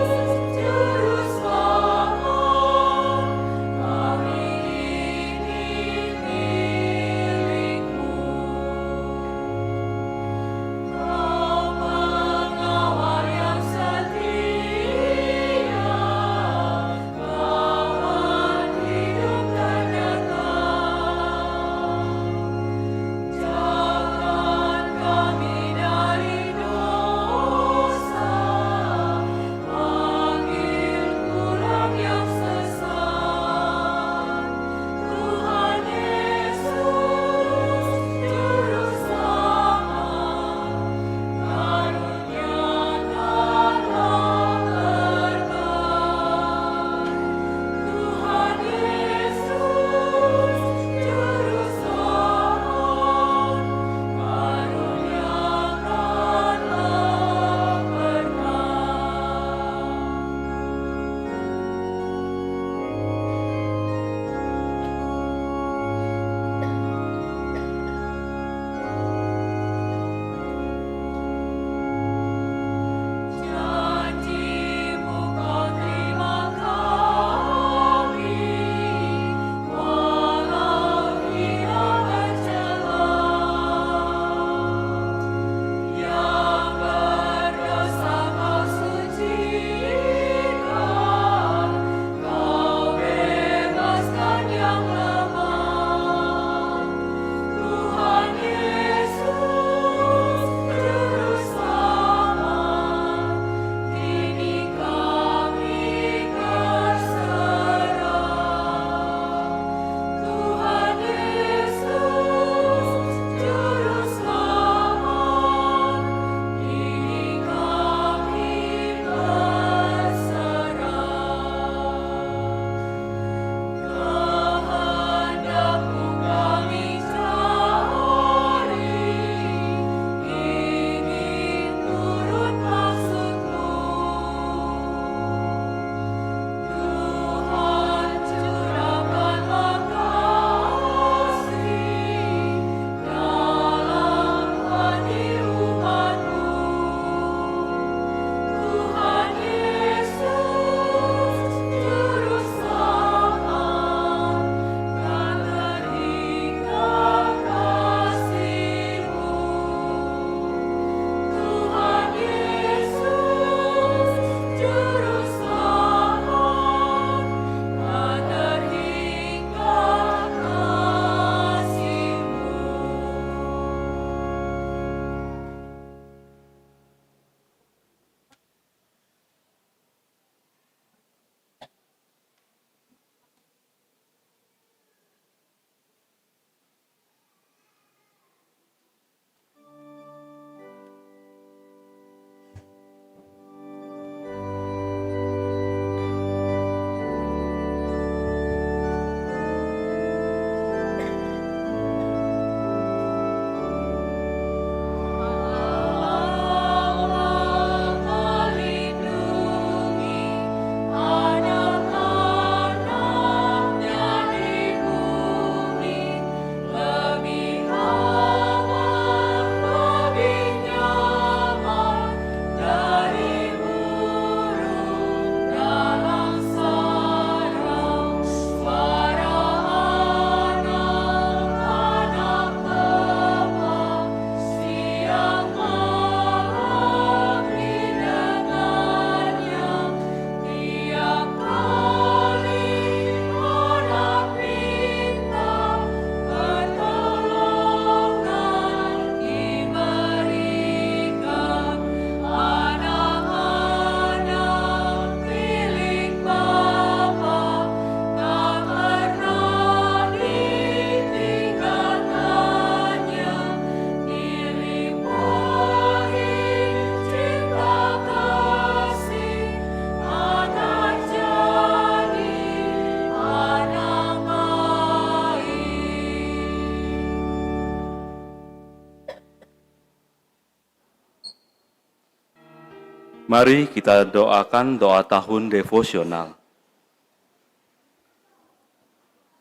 Mari kita doakan doa tahun devosional.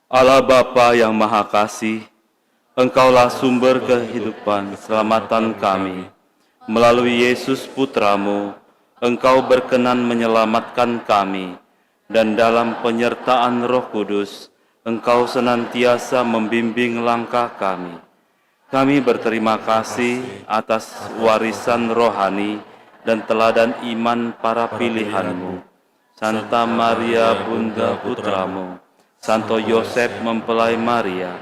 Allah Bapa yang Maha Kasih, Engkaulah sumber kehidupan selamatan kami. Melalui Yesus Putramu, Engkau berkenan menyelamatkan kami, dan dalam penyertaan Roh Kudus, Engkau senantiasa membimbing langkah kami. Kami berterima kasih atas warisan rohani dan teladan iman para pilihan-Mu. Santa Maria Bunda Putramu, Santo Yosef mempelai Maria,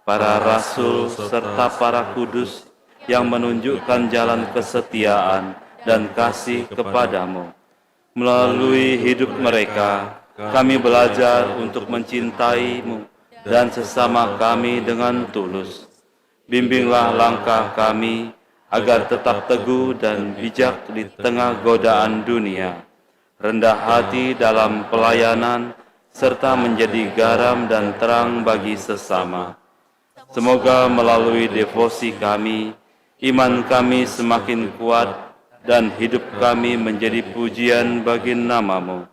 para rasul serta para kudus yang menunjukkan jalan kesetiaan dan kasih kepadamu. Melalui hidup mereka, kami belajar untuk mencintai-Mu dan sesama kami dengan tulus. Bimbinglah langkah kami agar tetap teguh dan bijak di tengah godaan dunia, rendah hati dalam pelayanan, serta menjadi garam dan terang bagi sesama. Semoga melalui devosi kami, iman kami semakin kuat, dan hidup kami menjadi pujian bagi nama-Mu.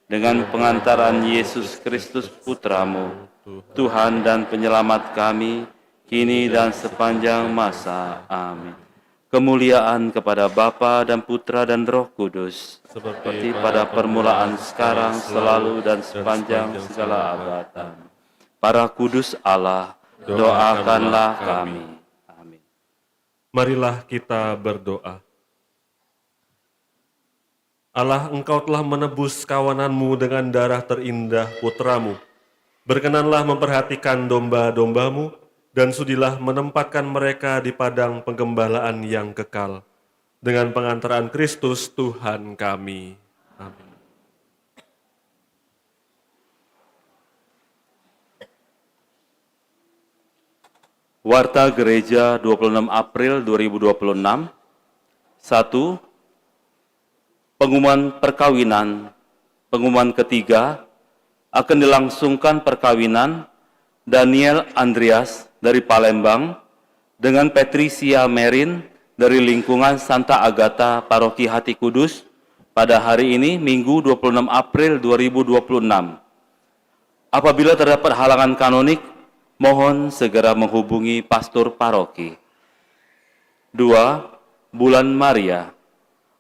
Dengan pengantaran Yesus Kristus Putra-Mu, Tuhan dan Penyelamat kami, kini dan sepanjang masa. Amin. Kemuliaan kepada Bapa dan Putra dan Roh Kudus, seperti pada permulaan, sekarang, selalu, dan sepanjang segala abad. Amin. Para kudus Allah, doakanlah kami. Amin. Marilah kita berdoa. Allah, Engkau telah menebus kawanan-Mu dengan darah terindah Putra-Mu. Berkenanlah memperhatikan domba-domba-Mu, dan sudilah menempatkan mereka di padang penggembalaan yang kekal. Dengan pengantaran Kristus Tuhan kami. Amin. Warta Gereja 26 April 2026. 1. Pengumuman perkawinan. Pengumuman ketiga, akan dilangsungkan perkawinan Daniel Andreas dari Palembang dengan Patricia Merin dari lingkungan Santa Agatha Paroki Hati Kudus pada hari ini, Minggu 26 April 2026. Apabila terdapat halangan kanonik, mohon segera menghubungi pastor paroki. 2. Bulan Maria.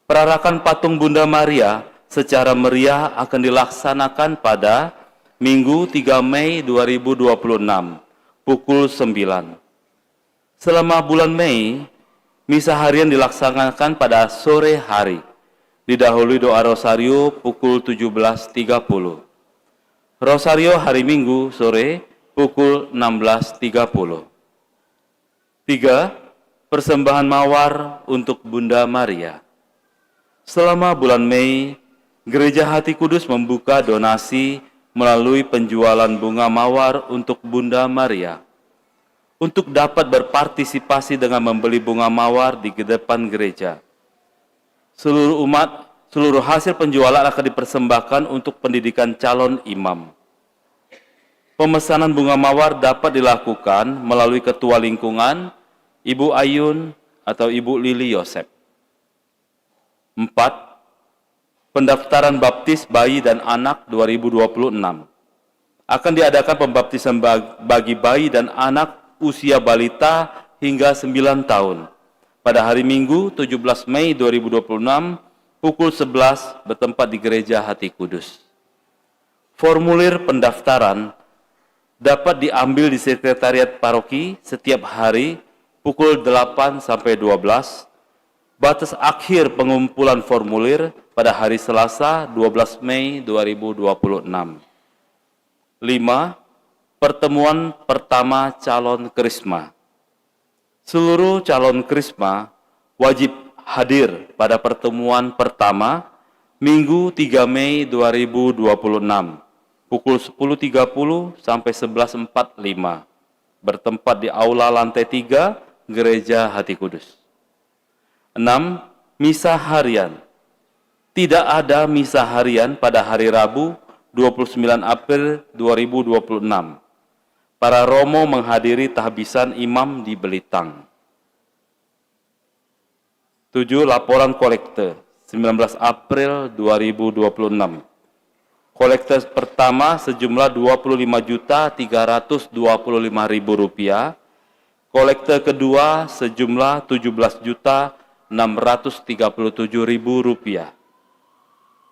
Perarakan patung Bunda Maria secara meriah akan dilaksanakan pada Minggu 3 Mei 2026, pukul 9. Selama bulan Mei, misa harian dilaksanakan pada sore hari, didahului doa rosario pukul 17.30. Rosario hari Minggu sore pukul 16.30. 3. Persembahan mawar untuk Bunda Maria. Selama bulan Mei, Gereja Hati Kudus membuka donasi melalui penjualan bunga mawar untuk Bunda Maria. Untuk dapat berpartisipasi dengan membeli bunga mawar di depan gereja, seluruh hasil penjualan akan dipersembahkan untuk pendidikan calon imam. Pemesanan bunga mawar dapat dilakukan melalui Ketua Lingkungan, Ibu Ayun atau Ibu Lili Yosep. 4. Pendaftaran baptis bayi dan anak 2026. Akan diadakan pembaptisan bagi bayi dan anak usia balita hingga 9 tahun pada hari Minggu 17 Mei 2026 pukul 11 bertempat di Gereja Hati Kudus. Formulir pendaftaran dapat diambil di sekretariat paroki setiap hari pukul 8 sampai 12. Batas akhir pengumpulan formulir pada hari Selasa 12 Mei 2026. 5. Pertemuan pertama calon Krisma. Seluruh calon Krisma wajib hadir pada pertemuan pertama Minggu 3 Mei 2026 pukul 10.30 sampai 11.45 bertempat di Aula Lantai 3 Gereja Hati Kudus. 6. Misa harian. Tidak ada misa harian pada hari Rabu 29 April 2026. Para romo menghadiri tahbisan imam di Belitang. 7. Laporan kolekte. 19 April 2026. Kolekte pertama sejumlah Rp25.325.000. Kolekte kedua sejumlah Rp17.637.000.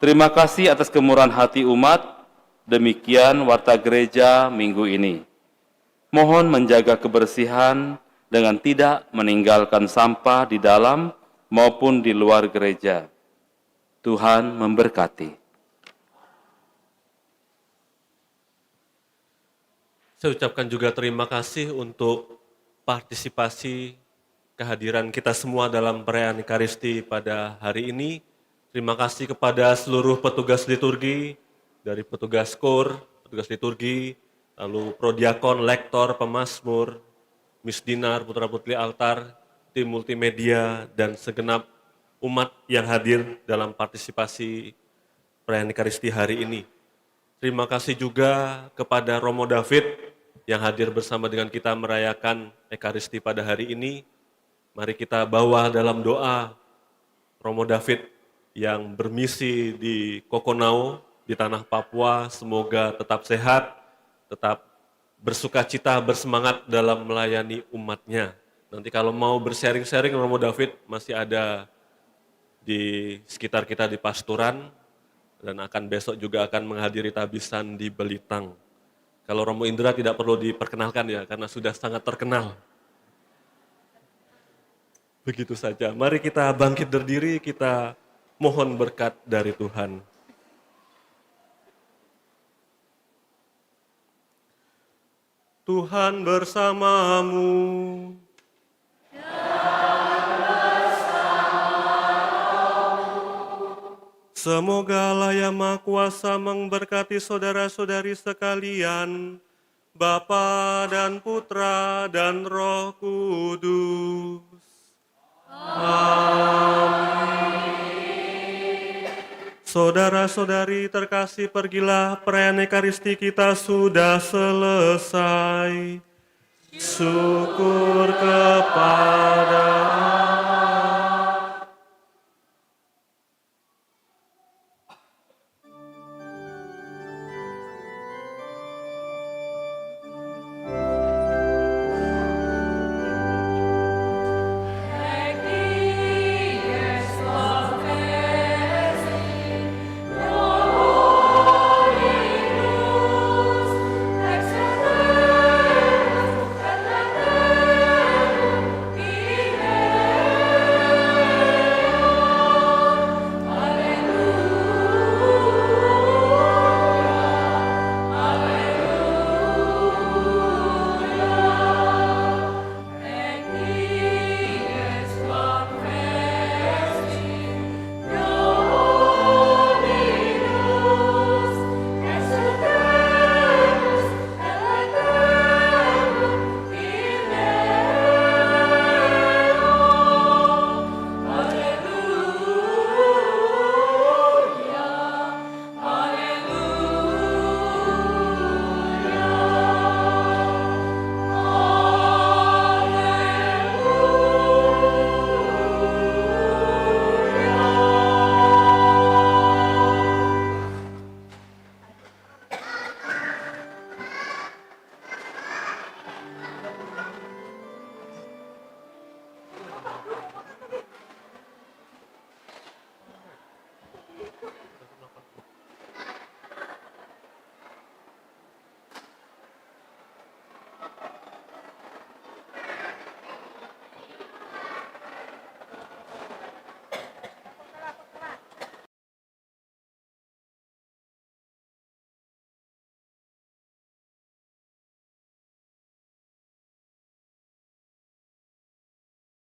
Terima kasih atas kemurahan hati umat. Demikian warta gereja minggu ini. Mohon menjaga kebersihan dengan tidak meninggalkan sampah di dalam maupun di luar gereja. Tuhan memberkati. Saya ucapkan juga terima kasih untuk partisipasi kehadiran kita semua dalam perayaan Ekaristi pada hari ini. Terima kasih kepada seluruh petugas liturgi, dari petugas KOR, petugas liturgi, lalu prodiakon, lektor, pemazmur, misdinar, putra-putri altar, tim multimedia, dan segenap umat yang hadir dalam partisipasi perayaan Ekaristi hari ini. Terima kasih juga kepada Romo David yang hadir bersama dengan kita merayakan Ekaristi pada hari ini. Mari kita bawa dalam doa Romo David yang bermisi di Kokonau, di tanah Papua. Semoga tetap sehat, tetap bersukacita, bersemangat dalam melayani umatnya. Nanti kalau mau bersharing-sharing, Romo David masih ada di sekitar kita di Pasturan, dan besok juga akan menghadiri tabisan di Belitang. Kalau Romo Indra tidak perlu diperkenalkan ya, karena sudah sangat terkenal. Begitu saja, mari kita bangkit berdiri, kita mohon berkat dari Tuhan. Tuhan bersamamu. Semoga Allah yang Maha Kuasa memberkati saudara-saudari sekalian, Bapa dan Putra dan Roh Kudus. Amin. Saudara-saudari terkasih, pergilah, perayaan Ekaristi kita sudah selesai. Syukur kepada